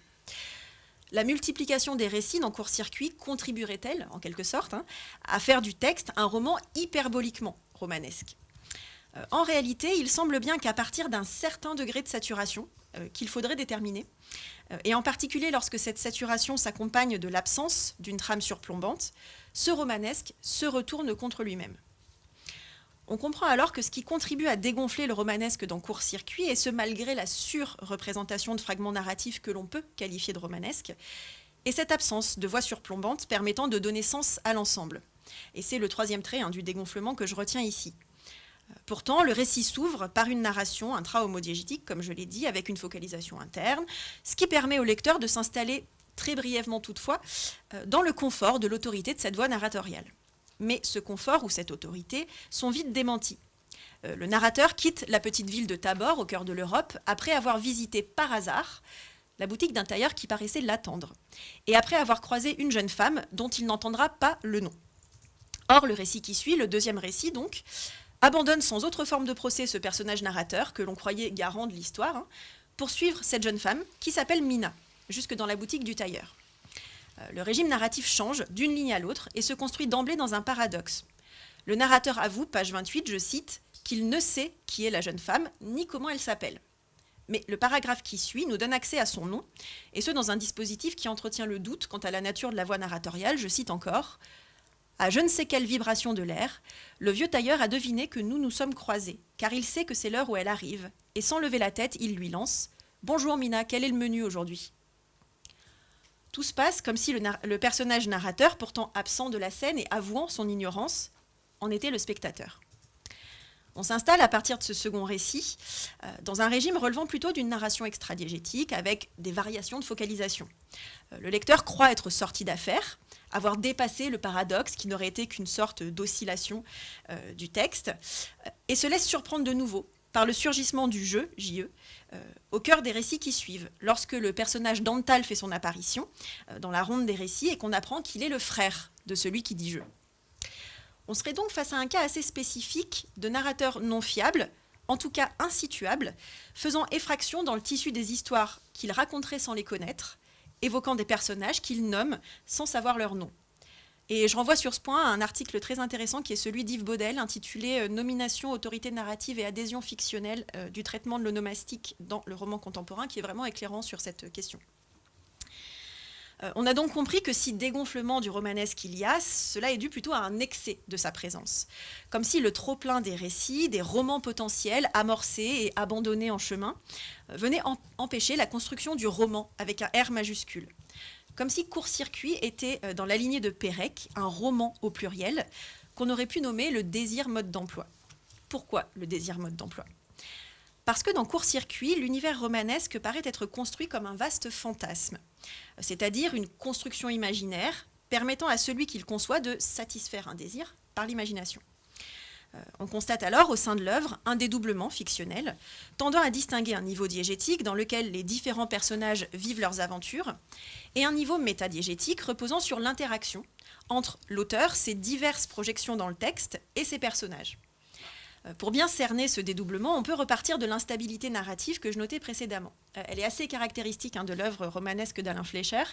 La multiplication des récits dans court-circuit contribuerait-elle, en quelque sorte, à faire du texte un roman hyperboliquement romanesque ? En réalité, il semble bien qu'à partir d'un certain degré de saturation, qu'il faudrait déterminer, et en particulier lorsque cette saturation s'accompagne de l'absence d'une trame surplombante, ce romanesque se retourne contre lui-même. On comprend alors que ce qui contribue à dégonfler le romanesque dans court-circuit, et ce malgré la surreprésentation de fragments narratifs que l'on peut qualifier de romanesques, est cette absence de voix surplombante permettant de donner sens à l'ensemble. Et c'est le troisième trait du dégonflement que je retiens ici. Pourtant, le récit s'ouvre par une narration intra-homodiégétique, comme je l'ai dit, avec une focalisation interne, ce qui permet au lecteur de s'installer, très brièvement toutefois, dans le confort de l'autorité de cette voix narratoriale. Mais ce confort ou cette autorité sont vite démentis. Le narrateur quitte la petite ville de Tabor, au cœur de l'Europe, après avoir visité par hasard la boutique d'un tailleur qui paraissait l'attendre, et après avoir croisé une jeune femme dont il n'entendra pas le nom. Or, le récit qui suit, le deuxième récit donc, abandonne sans autre forme de procès ce personnage narrateur que l'on croyait garant de l'histoire, pour suivre cette jeune femme qui s'appelle Mina, jusque dans la boutique du tailleur. Le régime narratif change d'une ligne à l'autre et se construit d'emblée dans un paradoxe. Le narrateur avoue, page 28, je cite, qu'il ne sait qui est la jeune femme ni comment elle s'appelle. Mais le paragraphe qui suit nous donne accès à son nom, et ce dans un dispositif qui entretient le doute quant à la nature de la voix narratoriale, je cite encore, « À je ne sais quelle vibration de l'air, le vieux tailleur a deviné que nous nous sommes croisés, car il sait que c'est l'heure où elle arrive, et sans lever la tête, il lui lance « Bonjour Mina, quel est le menu aujourd'hui ?» Tout se passe comme si le personnage narrateur, pourtant absent de la scène et avouant son ignorance, en était le spectateur. On s'installe à partir de ce second récit dans un régime relevant plutôt d'une narration extradiégétique avec des variations de focalisation. Le lecteur croit être sorti d'affaire, avoir dépassé le paradoxe qui n'aurait été qu'une sorte d'oscillation du texte, et se laisse surprendre de nouveau par le surgissement du jeu, J.E., au cœur des récits qui suivent, lorsque le personnage d'Antal fait son apparition dans la ronde des récits et qu'on apprend qu'il est le frère de celui qui dit « je ». On serait donc face à un cas assez spécifique de narrateur non fiable, en tout cas insituable, faisant effraction dans le tissu des histoires qu'il raconterait sans les connaître, évoquant des personnages qu'il nomme sans savoir leur nom. Et je renvoie sur ce point à un article très intéressant qui est celui d'Yves Baudel, intitulé « Nomination, autorité narrative et adhésion fictionnelle du traitement de l'onomastique dans le roman contemporain », qui est vraiment éclairant sur cette question. On a donc compris que si dégonflement du romanesque il y a, cela est dû plutôt à un excès de sa présence. Comme si le trop-plein des récits, des romans potentiels, amorcés et abandonnés en chemin, venait empêcher la construction du roman avec un R majuscule. Comme si Court-circuit était, dans la lignée de Pérec, un roman au pluriel, qu'on aurait pu nommer le désir mode d'emploi. Pourquoi le désir mode d'emploi ? Parce que dans Court-circuit, l'univers romanesque paraît être construit comme un vaste fantasme, c'est-à-dire une construction imaginaire permettant à celui qui le conçoit de satisfaire un désir par l'imagination. On constate alors au sein de l'œuvre un dédoublement fictionnel, tendant à distinguer un niveau diégétique dans lequel les différents personnages vivent leurs aventures, et un niveau métadiégétique reposant sur l'interaction entre l'auteur, ses diverses projections dans le texte et ses personnages. Pour bien cerner ce dédoublement, on peut repartir de l'instabilité narrative que je notais précédemment. Elle est assez caractéristique de l'œuvre romanesque d'Alain Fleischer.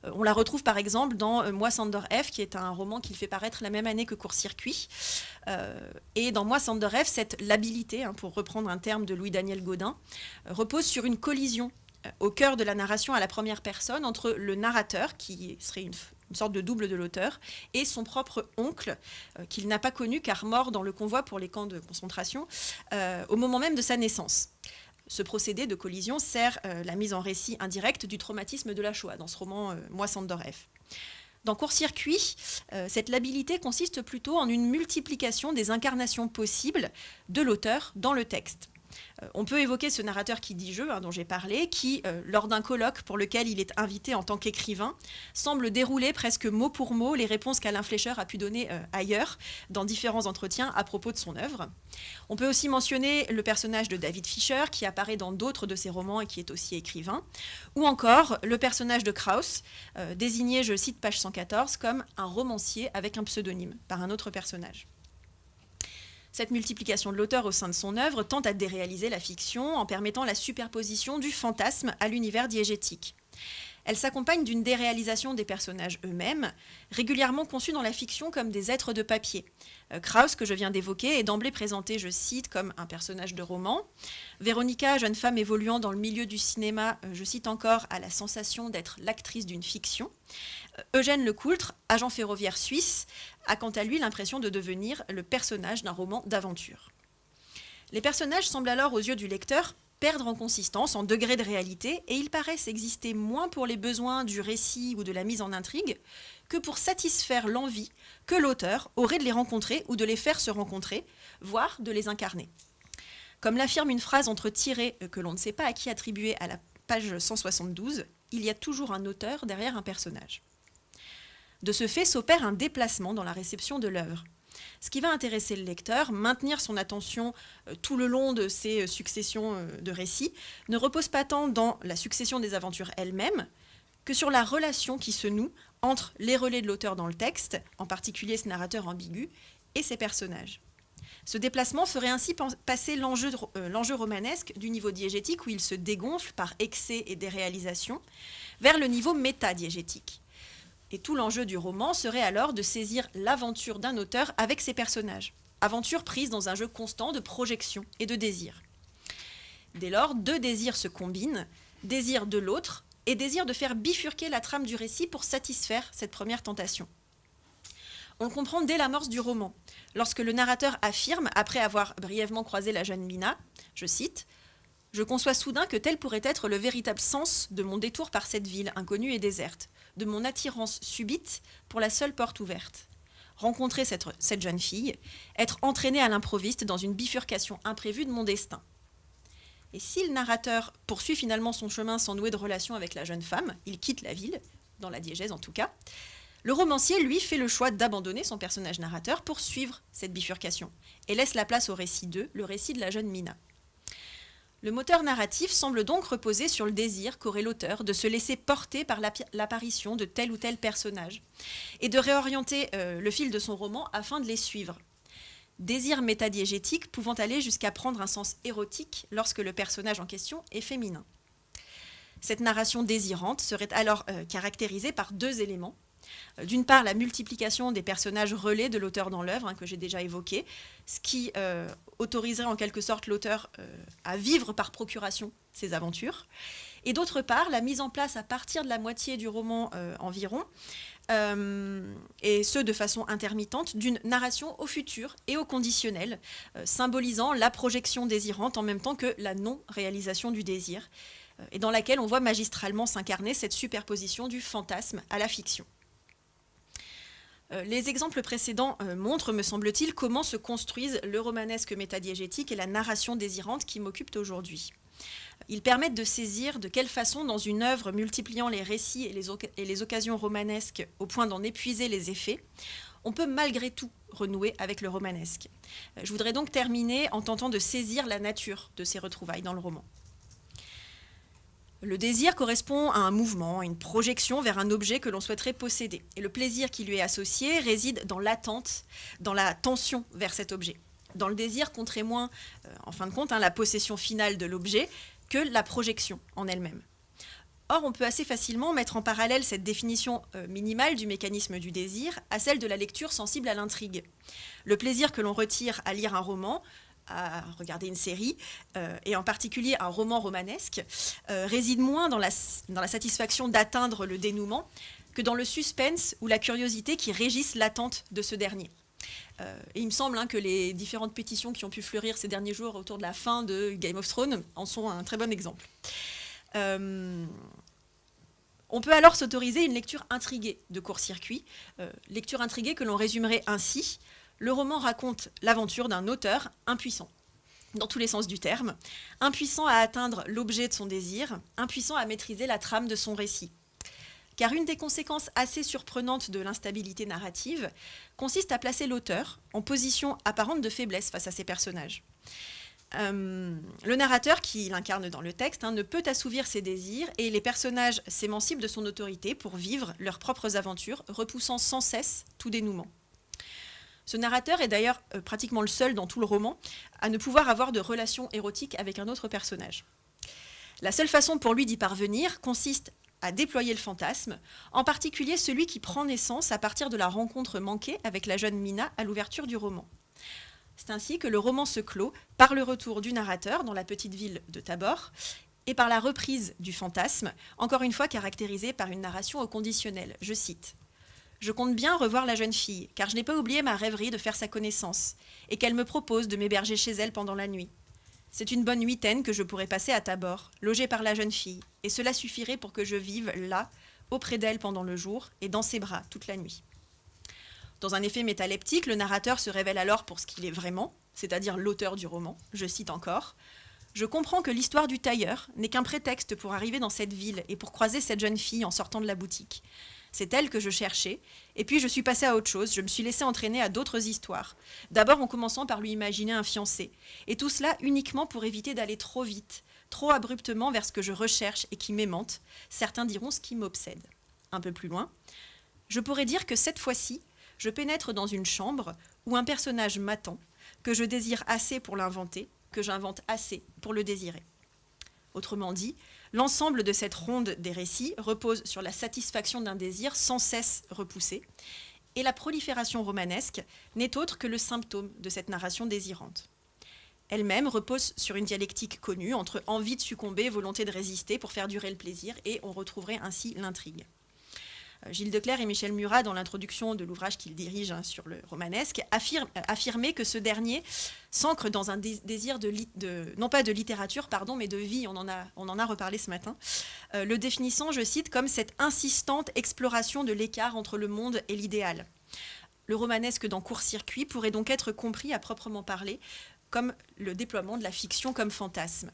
On la retrouve par exemple dans Moi Sándor F, qui est un roman qu'il fait paraître la même année que Court-circuit. Et dans Moi Sándor F, cette labilité, pour reprendre un terme de Louis-Daniel Gaudin, repose sur une collision au cœur de la narration à la première personne entre le narrateur, qui serait une sorte de double de l'auteur, et son propre oncle, qu'il n'a pas connu car mort dans le convoi pour les camps de concentration au moment même de sa naissance. Ce procédé de collision sert la mise en récit indirecte du traumatisme de la Shoah, dans ce roman Moi Sándor F. Dans Court-circuit, cette labilité consiste plutôt en une multiplication des incarnations possibles de l'auteur dans le texte. On peut évoquer ce narrateur qui dit « je » dont j'ai parlé, qui, lors d'un colloque pour lequel il est invité en tant qu'écrivain, semble dérouler presque mot pour mot les réponses qu'Alain Fleischer a pu donner ailleurs, dans différents entretiens à propos de son œuvre. On peut aussi mentionner le personnage de David Fischer, qui apparaît dans d'autres de ses romans et qui est aussi écrivain, ou encore le personnage de Krauss, désigné, je cite page 114, comme un romancier avec un pseudonyme, par un autre personnage. Cette multiplication de l'auteur au sein de son œuvre tente à déréaliser la fiction en permettant la superposition du fantasme à l'univers diégétique. Elle s'accompagne d'une déréalisation des personnages eux-mêmes, régulièrement conçus dans la fiction comme des êtres de papier. Krauss, que je viens d'évoquer, est d'emblée présenté, je cite, comme un personnage de roman. Véronica, jeune femme évoluant dans le milieu du cinéma, je cite encore, a la sensation d'être l'actrice d'une fiction. Eugène Lecoultre, agent ferroviaire suisse, a quant à lui l'impression de devenir le personnage d'un roman d'aventure. Les personnages semblent alors, aux yeux du lecteur, perdre en consistance, en degré de réalité, et ils paraissent exister moins pour les besoins du récit ou de la mise en intrigue que pour satisfaire l'envie que l'auteur aurait de les rencontrer ou de les faire se rencontrer, voire de les incarner. Comme l'affirme une phrase entre tirets que l'on ne sait pas à qui attribuer à la page 172, il y a toujours un auteur derrière un personnage. De ce fait, s'opère un déplacement dans la réception de l'œuvre. Ce qui va intéresser le lecteur, maintenir son attention tout le long de ces successions de récits, ne repose pas tant dans la succession des aventures elles-mêmes que sur la relation qui se noue entre les relais de l'auteur dans le texte, en particulier ce narrateur ambigu, et ses personnages. Ce déplacement ferait ainsi passer l'enjeu romanesque du niveau diégétique où il se dégonfle par excès et déréalisation vers le niveau métadiégétique. Et tout l'enjeu du roman serait alors de saisir l'aventure d'un auteur avec ses personnages. Aventure prise dans un jeu constant de projection et de désir. Dès lors, deux désirs se combinent, désir de l'autre et désir de faire bifurquer la trame du récit pour satisfaire cette première tentation. On le comprend dès l'amorce du roman, lorsque le narrateur affirme, après avoir brièvement croisé la jeune Mina, je cite, « Je conçois soudain que tel pourrait être le véritable sens de mon détour par cette ville inconnue et déserte, de mon attirance subite pour la seule porte ouverte. Rencontrer cette jeune fille, être entraîné à l'improviste dans une bifurcation imprévue de mon destin. » Et si le narrateur poursuit finalement son chemin sans nouer de relation avec la jeune femme, il quitte la ville, dans la diégèse en tout cas, le romancier, lui, fait le choix d'abandonner son personnage narrateur pour suivre cette bifurcation et laisse la place au récit 2, le récit de la jeune Mina. Le moteur narratif semble donc reposer sur le désir qu'aurait l'auteur de se laisser porter par l'apparition de tel ou tel personnage et de réorienter le fil de son roman afin de les suivre. Désir métadiégétique pouvant aller jusqu'à prendre un sens érotique lorsque le personnage en question est féminin. Cette narration désirante serait alors caractérisée par deux éléments. D'une part, la multiplication des personnages relais de l'auteur dans l'œuvre, que j'ai déjà évoqué, ce qui autoriserait en quelque sorte l'auteur à vivre par procuration ses aventures. Et d'autre part, la mise en place à partir de la moitié du roman environ, et ce de façon intermittente, d'une narration au futur et au conditionnel, symbolisant la projection désirante en même temps que la non-réalisation du désir, et dans laquelle on voit magistralement s'incarner cette superposition du fantasme à la fiction. Les exemples précédents montrent, me semble-t-il, comment se construisent le romanesque métadiégétique et la narration désirante qui m'occupent aujourd'hui. Ils permettent de saisir de quelle façon, dans une œuvre multipliant les récits et les occasions romanesques au point d'en épuiser les effets, on peut malgré tout renouer avec le romanesque. Je voudrais donc terminer en tentant de saisir la nature de ces retrouvailles dans le roman. Le désir correspond à un mouvement, à une projection vers un objet que l'on souhaiterait posséder. Et le plaisir qui lui est associé réside dans l'attente, dans la tension vers cet objet. Dans le désir compterait moins, en fin de compte, la possession finale de l'objet que la projection en elle-même. Or, on peut assez facilement mettre en parallèle cette définition minimale du mécanisme du désir à celle de la lecture sensible à l'intrigue. Le plaisir que l'on retire à lire un roman, à regarder une série, et en particulier un roman romanesque, réside moins dans la satisfaction d'atteindre le dénouement que dans le suspense ou la curiosité qui régissent l'attente de ce dernier. Et il me semble que les différentes pétitions qui ont pu fleurir ces derniers jours autour de la fin de Game of Thrones en sont un très bon exemple. On peut alors s'autoriser une lecture intriguée de Court-Circuit, lecture intriguée que l'on résumerait ainsi. Le roman raconte l'aventure d'un auteur impuissant, dans tous les sens du terme, impuissant à atteindre l'objet de son désir, impuissant à maîtriser la trame de son récit. Car une des conséquences assez surprenantes de l'instabilité narrative consiste à placer l'auteur en position apparente de faiblesse face à ses personnages. Le narrateur, qui l'incarne dans le texte, ne peut assouvir ses désirs et les personnages s'émancipent de son autorité pour vivre leurs propres aventures, repoussant sans cesse tout dénouement. Ce narrateur est d'ailleurs pratiquement le seul dans tout le roman à ne pouvoir avoir de relation érotique avec un autre personnage. La seule façon pour lui d'y parvenir consiste à déployer le fantasme, en particulier celui qui prend naissance à partir de la rencontre manquée avec la jeune Mina à l'ouverture du roman. C'est ainsi que le roman se clôt par le retour du narrateur dans la petite ville de Tabor et par la reprise du fantasme, encore une fois caractérisée par une narration au conditionnel. Je cite : « Je compte bien revoir la jeune fille, car je n'ai pas oublié ma rêverie de faire sa connaissance, et qu'elle me propose de m'héberger chez elle pendant la nuit. C'est une bonne huitaine que je pourrais passer à Tabor, logée par la jeune fille, et cela suffirait pour que je vive là, auprès d'elle pendant le jour, et dans ses bras toute la nuit. » Dans un effet métaleptique, le narrateur se révèle alors pour ce qu'il est vraiment, c'est-à-dire l'auteur du roman. Je cite encore : « Je comprends que l'histoire du tailleur n'est qu'un prétexte pour arriver dans cette ville et pour croiser cette jeune fille en sortant de la boutique. C'est elle que je cherchais, et puis je suis passée à autre chose, je me suis laissée entraîner à d'autres histoires. D'abord en commençant par lui imaginer un fiancé, et tout cela uniquement pour éviter d'aller trop vite, trop abruptement vers ce que je recherche et qui m'aimante, certains diront ce qui m'obsède. » Un peu plus loin : « Je pourrais dire que cette fois-ci, je pénètre dans une chambre où un personnage m'attend, que je désire assez pour l'inventer, que j'invente assez pour le désirer. » Autrement dit, l'ensemble de cette ronde des récits repose sur la satisfaction d'un désir sans cesse repoussé, et la prolifération romanesque n'est autre que le symptôme de cette narration désirante. Elle-même repose sur une dialectique connue entre envie de succomber, volonté de résister pour faire durer le plaisir, et on retrouverait ainsi l'intrigue. Gilles Declercq et Michel Murat, dans l'introduction de l'ouvrage qu'ils dirigent sur le romanesque, affirmaient que ce dernier s'ancre dans un désir non pas de littérature, mais de vie. On en a reparlé ce matin. Le définissant, je cite, comme cette insistante exploration de l'écart entre le monde et l'idéal. Le romanesque dans Court-Circuit pourrait donc être compris à proprement parler comme le déploiement de la fiction comme fantasme.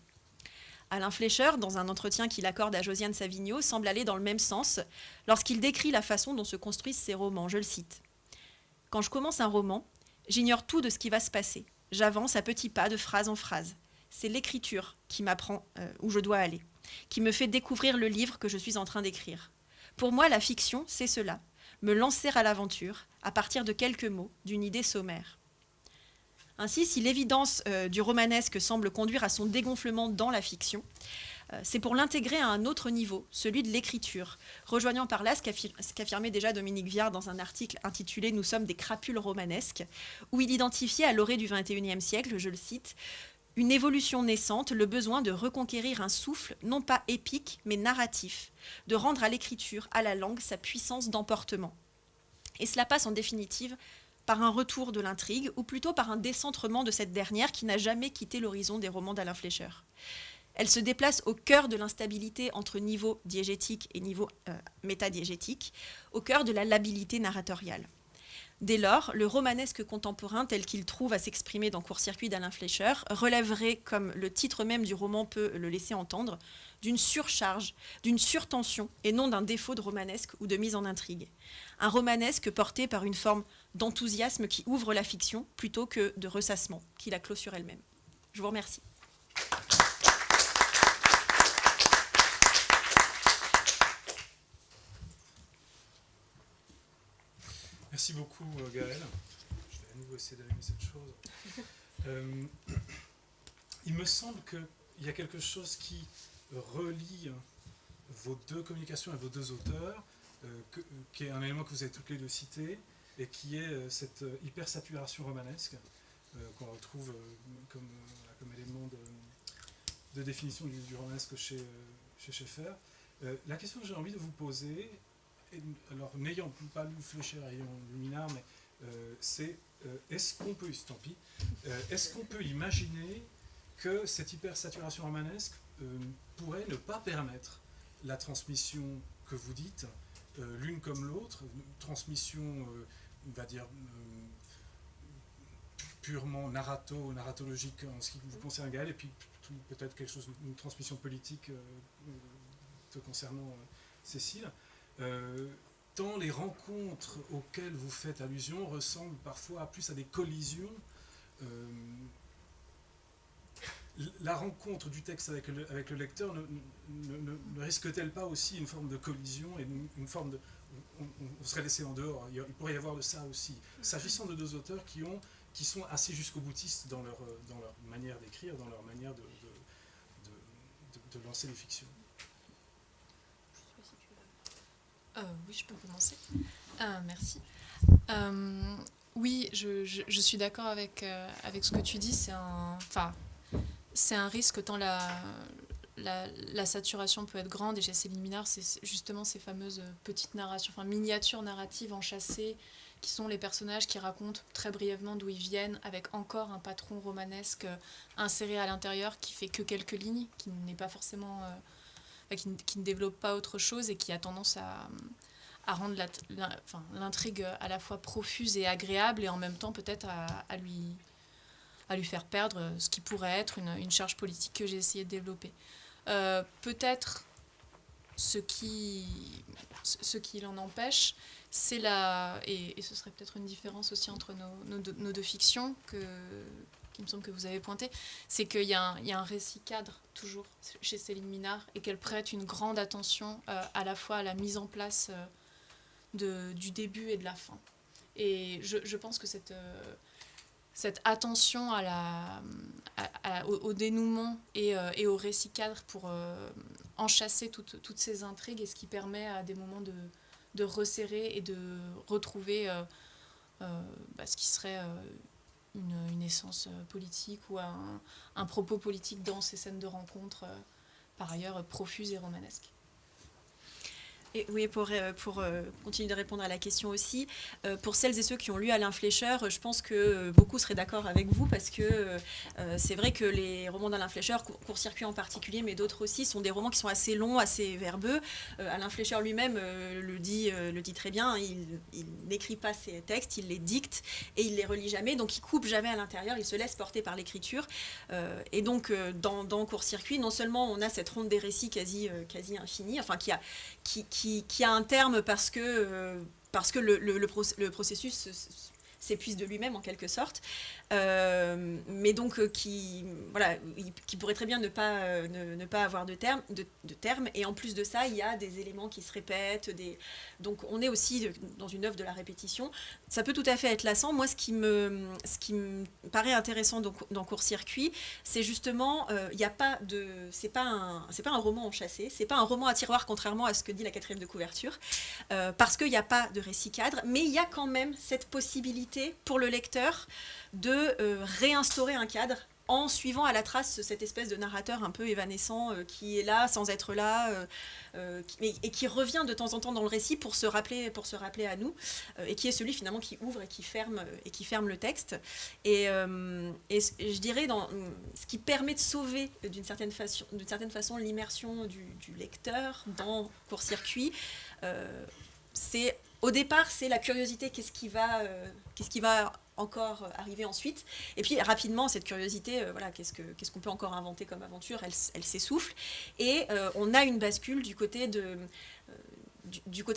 Alain Fleischer, dans un entretien qu'il accorde à Josiane Savigno, semble aller dans le même sens lorsqu'il décrit la façon dont se construisent ses romans. Je le cite : « Quand je commence un roman, j'ignore tout de ce qui va se passer. J'avance à petits pas de phrase en phrase. C'est l'écriture qui m'apprend où je dois aller, qui me fait découvrir le livre que je suis en train d'écrire. Pour moi, la fiction, c'est cela, me lancer à l'aventure à partir de quelques mots, d'une idée sommaire. » Ainsi, si l'évidence du romanesque semble conduire à son dégonflement dans la fiction, c'est pour l'intégrer à un autre niveau, celui de l'écriture, rejoignant par là ce qu'affirmait déjà Dominique Viard dans un article intitulé « Nous sommes des crapules romanesques », où il identifiait à l'orée du XXIe siècle, je le cite, « une évolution naissante, le besoin de reconquérir un souffle non pas épique, mais narratif, de rendre à l'écriture, à la langue, sa puissance d'emportement. » Et cela passe en définitive par un retour de l'intrigue, ou plutôt par un décentrement de cette dernière qui n'a jamais quitté l'horizon des romans d'Alain Fleischer. Elle se déplace au cœur de l'instabilité entre niveau diégétique et niveau métadiégétique, au cœur de la labilité narratoriale. Dès lors, le romanesque contemporain tel qu'il trouve à s'exprimer dans Court-circuit d'Alain Fleischer relèverait, comme le titre même du roman peut le laisser entendre, d'une surcharge, d'une surtension et non d'un défaut de romanesque ou de mise en intrigue. Un romanesque porté par une forme d'enthousiasme qui ouvre la fiction plutôt que de ressassement qui la clôt sur elle-même. Je vous remercie. Merci beaucoup, Gaëlle. Je vais à nouveau essayer d'allumer cette chose. Il me semble qu'il y a quelque chose qui relie vos deux communications et vos deux auteurs, qui est un élément que vous avez toutes les deux cité, et qui est cette hypersaturation romanesque qu'on retrouve comme élément de définition du romanesque chez Schaeffer. La question que j'ai envie de vous poser, alors n'ayant pas lu Fleischer, ayant lu Minard, mais c'est est-ce qu'on peut, tant pis, est-ce qu'on peut imaginer que cette hypersaturation romanesque pourrait ne pas permettre la transmission que vous dites, l'une comme l'autre, une transmission, on va dire, purement narratologique en ce qui vous concerne, Gaëlle, et puis peut-être quelque chose, une transmission politique te concernant, Cécile. Tant les rencontres auxquelles vous faites allusion ressemblent parfois plus à des collisions. La rencontre du texte avec le lecteur ne risque-t-elle pas aussi une forme de collision et une forme de... On serait laissé en dehors, il pourrait y avoir de ça aussi. S'agissant de deux auteurs qui sont assez jusqu'au boutistes dans leur manière d'écrire, dans leur manière de lancer les fictions. Oui, je peux commencer. Merci. Oui, je suis d'accord avec ce que tu dis. C'est un risque tant la saturation peut être grande. Et chez Céline Minard, c'est justement ces fameuses petites narrations, miniatures narratives enchâssées, qui sont les personnages qui racontent très brièvement d'où ils viennent, avec encore un patron romanesque inséré à l'intérieur qui fait que quelques lignes, qui n'est pas forcément... qui ne développe pas autre chose et qui a tendance à rendre l'intrigue à la fois profuse et agréable et en même temps peut-être à lui faire perdre ce qui pourrait être une charge politique que j'ai essayé de développer. Peut-être ce qui l'en empêche, c'est et ce serait peut-être une différence aussi entre nos deux fictions qui me semble que vous avez pointé, c'est qu'il y a un récit cadre toujours chez Céline Minard et qu'elle prête une grande attention à la fois à la mise en place du début et de la fin. Et je pense que cette attention au dénouement et au récit cadre pour enchâsser toutes ces intrigues est ce qui permet à des moments de resserrer et de retrouver ce qui serait une essence politique ou un propos politique dans ces scènes de rencontre, par ailleurs profuses et romanesques. Et oui, pour continuer de répondre à la question aussi, pour celles et ceux qui ont lu Alain Fleischer, je pense que beaucoup seraient d'accord avec vous parce que c'est vrai que les romans d'Alain Fleischer, Court-circuit en particulier, mais d'autres aussi, sont des romans qui sont assez longs, assez verbeux. Alain Fleischer lui-même le dit très bien, il n'écrit pas ses textes, il les dicte et il les relit jamais, donc il coupe jamais à l'intérieur, il se laisse porter par l'écriture. Et donc dans Court-circuit, non seulement on a cette ronde des récits quasi infinie, qui a un terme parce que le processus s'épuise de lui-même en quelque sorte, mais donc qui pourrait très bien ne pas avoir de terme, et en plus de ça, il y a des éléments qui se répètent, donc on est aussi dans une œuvre de la répétition. Ça peut tout à fait être lassant. Moi, ce qui me paraît intéressant dans Court-circuit, c'est justement, c'est pas un roman enchâssé, c'est pas un roman à tiroir, contrairement à ce que dit la 4e de couverture, parce qu'il n'y a pas de récit cadre, mais il y a quand même cette possibilité pour le lecteur de réinstaurer un cadre en suivant à la trace cette espèce de narrateur un peu évanescent qui est là sans être là et qui revient de temps en temps dans le récit pour se rappeler à nous et qui est celui finalement qui ouvre et qui ferme le texte et je dirais ce qui permet de sauver d'une certaine façon l'immersion du lecteur dans Court-circuit, c'est au départ, c'est la curiosité, qu'est-ce qui va encore arriver ensuite. Et puis rapidement, cette curiosité, voilà, qu'est-ce qu'on peut encore inventer comme aventure, elle s'essouffle. Et on a une bascule du côté de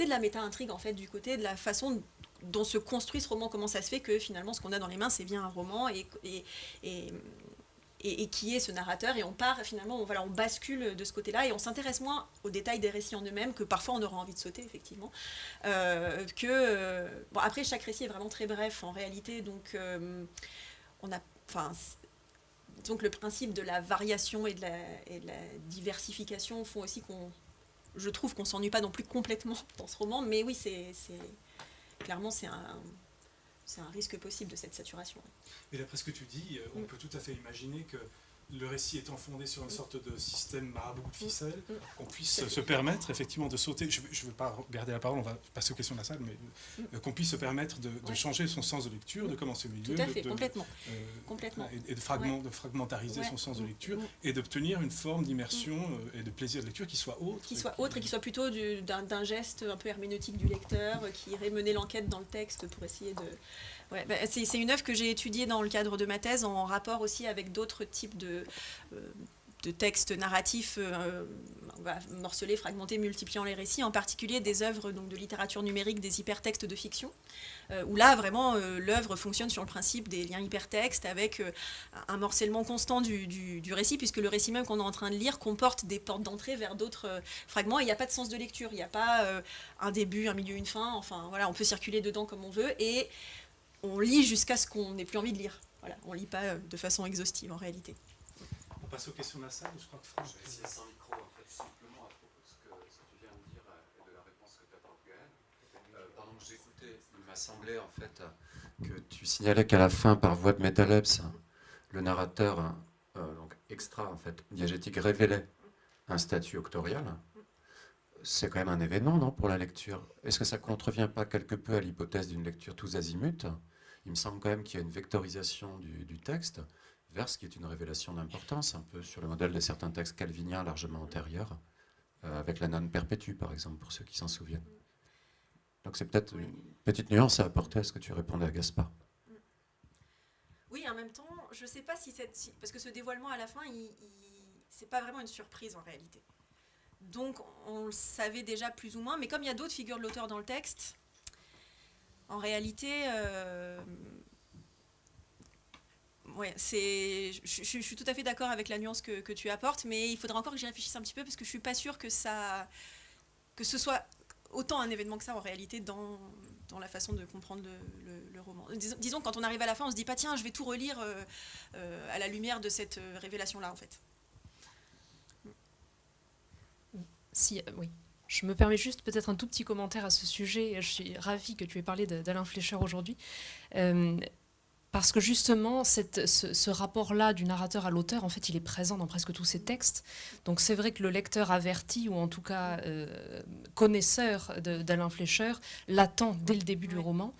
la méta-intrigue, en fait, du côté de la façon dont se construit ce roman, comment ça se fait que finalement ce qu'on a dans les mains, c'est bien un roman et qui est ce narrateur, et on part finalement, on bascule de ce côté-là, et on s'intéresse moins aux détails des récits en eux-mêmes, que parfois on aura envie de sauter, effectivement. Bon, après, chaque récit est vraiment très bref, en réalité, donc donc le principe de la variation et de la diversification font aussi je trouve qu'on s'ennuie pas non plus complètement dans ce roman, mais oui, clairement, c'est un risque possible de cette saturation. Et d'après ce que tu dis, on peut tout à fait imaginer que le récit étant fondé sur une sorte de système marabout de ficelle, qu'on puisse se permettre effectivement de sauter, je ne veux pas garder la parole, on va passer aux questions de la salle, mais qu'on puisse se permettre de changer son sens de lecture, de commencer au milieu, tout à fait, complètement. Et de fragmentariser son sens de lecture, et d'obtenir une forme d'immersion et de plaisir de lecture qui soit autre. Et qui soit plutôt d'un geste un peu herméneutique du lecteur, qui irait mener l'enquête dans le texte pour essayer de... Ouais, c'est une œuvre que j'ai étudiée dans le cadre de ma thèse, en rapport aussi avec d'autres types de textes narratifs morcelés, fragmentés, multipliant les récits, en particulier des œuvres donc, de littérature numérique, des hypertextes de fiction, où là, vraiment, l'œuvre fonctionne sur le principe des liens hypertextes, avec un morcellement constant du récit, puisque le récit même qu'on est en train de lire comporte des portes d'entrée vers d'autres fragments, et il n'y a pas de sens de lecture, il n'y a pas un début, un milieu, une fin, enfin, voilà, on peut circuler dedans comme on veut, et on lit jusqu'à ce qu'on n'ait plus envie de lire. Voilà, on ne lit pas de façon exhaustive, en réalité. On passe aux questions de la salle, je crois que Franck... Je vais essayer sans micro, en fait, simplement à propos de ce que tu viens de dire et de la réponse que tu apportes, Gaël. Pendant que j'écoutais, il m'a semblé, en fait, que tu signalais qu'à la fin, par voie de métalepse, le narrateur, donc extra, en fait, diégétique, révélait un statut octorial. C'est quand même un événement, non, pour la lecture. Est-ce que ça ne contrevient pas quelque peu à l'hypothèse d'une lecture tous azimuts ? Il me semble quand même qu'il y a une vectorisation du texte vers ce qui est une révélation d'importance, un peu sur le modèle de certains textes calviniens largement antérieurs, avec la non perpétue, par exemple, pour ceux qui s'en souviennent. Donc c'est peut-être une petite nuance à apporter à ce que tu répondais à Gaspard. Oui, en même temps, je ne sais pas parce que ce dévoilement à la fin, c'est pas vraiment une surprise en réalité. Donc on le savait déjà plus ou moins, mais comme il y a d'autres figures de l'auteur dans le texte, en réalité, je suis tout à fait d'accord avec la nuance que tu apportes, mais il faudra encore que j'y réfléchisse un petit peu, parce que je ne suis pas sûre que ce soit autant un événement que ça en réalité dans la façon de comprendre le roman. Disons, quand on arrive à la fin, on ne se dit pas, tiens, je vais tout relire à la lumière de cette révélation-là, en fait. Oui. Je me permets juste peut-être un tout petit commentaire à ce sujet. Je suis ravie que tu aies parlé d'Alain Fleischer aujourd'hui. Parce que justement, ce rapport-là du narrateur à l'auteur, en fait, il est présent dans presque tous ses textes. Donc c'est vrai que le lecteur averti, ou en tout cas connaisseur d'Alain Fleischer, l'attend dès le début du roman.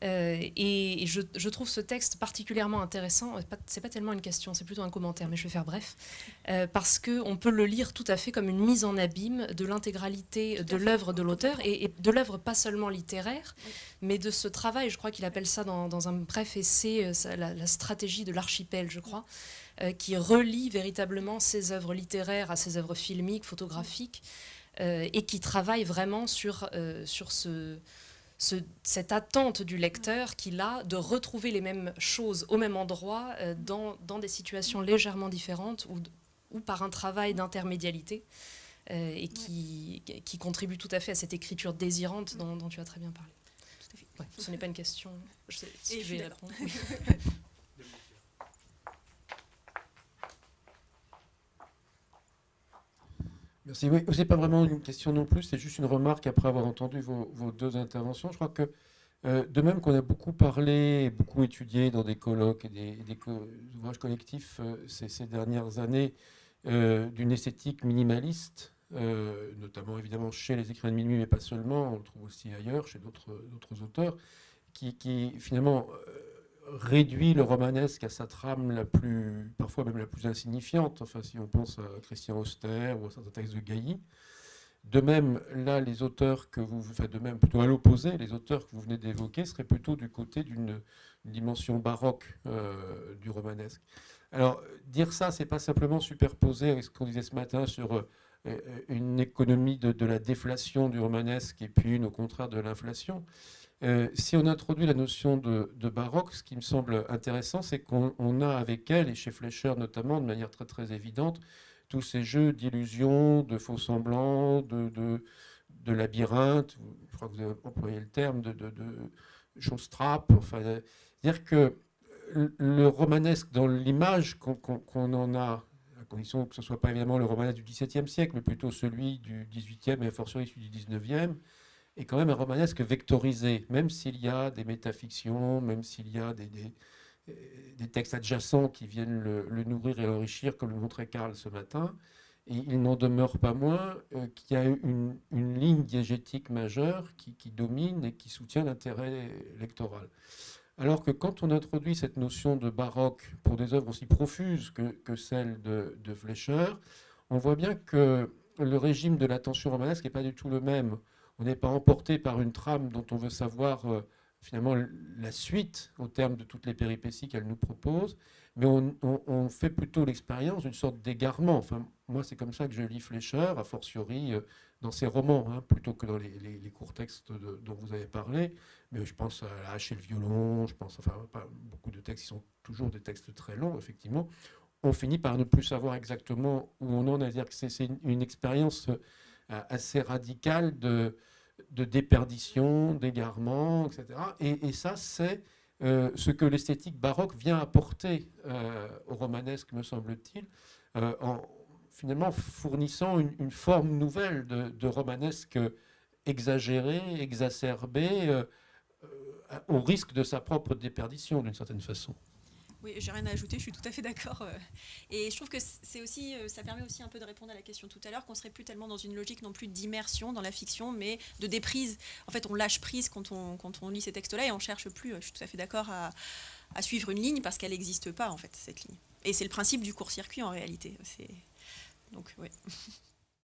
Et je trouve ce texte particulièrement intéressant. C'est pas tellement une question, c'est plutôt un commentaire, mais je vais faire bref. Parce qu'on peut le lire tout à fait comme une mise en abîme de l'intégralité de l'œuvre de l'auteur, et de l'œuvre pas seulement littéraire, mais de ce travail, je crois qu'il appelle ça dans un bref essai, la stratégie de l'archipel, je crois, qui relie véritablement ses œuvres littéraires à ses œuvres filmiques, photographiques, et qui travaille vraiment sur cette attente du lecteur qu'il a de retrouver les mêmes choses au même endroit, dans des situations légèrement différentes, ou par un travail d'intermédialité, et qui contribue tout à fait à cette écriture désirante dont tu as très bien parlé. Tout à fait. Ouais, ce n'est pas une question, je sais si je vais y répondre. Merci. Oui, c'est pas vraiment une question non plus, c'est juste une remarque après avoir entendu vos deux interventions. Je crois que de même qu'on a beaucoup parlé, beaucoup étudié dans des colloques et des ouvrages collectifs ces dernières années d'une esthétique minimaliste, notamment évidemment chez les écrivains de minuit, mais pas seulement, on le trouve aussi ailleurs, chez d'autres auteurs, qui finalement réduit le romanesque à sa trame parfois même la plus insignifiante, enfin si on pense à Christian Auster ou à certains textes de Gailly. De même, là, les auteurs que vous, enfin, de même, plutôt à l'opposé, les auteurs que vous venez d'évoquer seraient plutôt du côté d'une dimension baroque du romanesque. Alors, dire ça, c'est pas simplement superposer avec ce qu'on disait ce matin sur une économie de la déflation du romanesque et puis une, au contraire, de l'inflation. Si on introduit la notion de baroque, ce qui me semble intéressant, c'est qu'on a avec elle, et chez Fleischer notamment, de manière très très évidente, tous ces jeux d'illusions, de faux semblants, de labyrinthe, je crois que vous avez employé le terme, de choses trappes. Enfin, c'est-à-dire que le romanesque, dans l'image qu'on en a, à condition que ce ne soit pas évidemment le romanesque du XVIIe siècle, mais plutôt celui du XVIIIe et a fortiori celui du XIXe, est quand même un romanesque vectorisé, même s'il y a des métafictions, même s'il y a des textes adjacents qui viennent le nourrir et l'enrichir, comme le montrait Karl ce matin. Et il n'en demeure pas moins qu'il y a une ligne diégétique majeure qui domine et qui soutient l'intérêt lectoral. Alors que quand on introduit cette notion de baroque pour des œuvres aussi profuses que celle de Fleischer, on voit bien que le régime de l'attention romanesque n'est pas du tout le même. On n'est pas emporté par une trame dont on veut savoir finalement la suite au terme de toutes les péripéties qu'elle nous propose, mais on fait plutôt l'expérience d'une sorte d'égarement. Enfin, moi, c'est comme ça que je lis Fleischer, a fortiori dans ses romans, hein, plutôt que dans les courts textes dont vous avez parlé. Mais je pense à La hache et le violon, je pense, enfin, pas beaucoup de textes qui sont toujours des textes très longs, effectivement. On finit par ne plus savoir exactement où on en est. C'est-à-dire que c'est une expérience assez radicale de déperdition, d'égarement, etc. Et ça, c'est ce que l'esthétique baroque vient apporter au romanesque, me semble-t-il, en finalement fournissant une forme nouvelle de romanesque exagéré, exacerbé, au risque de sa propre déperdition, d'une certaine façon. Oui, j'ai rien à ajouter, je suis tout à fait d'accord. Et je trouve que c'est aussi, ça permet aussi un peu de répondre à la question tout à l'heure, qu'on serait plus tellement dans une logique non plus d'immersion dans la fiction, mais de déprise. En fait, on lâche prise quand on lit ces textes-là et on cherche plus, je suis tout à fait d'accord, à suivre une ligne parce qu'elle n'existe pas, en fait, cette ligne. Et c'est le principe du court-circuit, en réalité. Donc, ouais.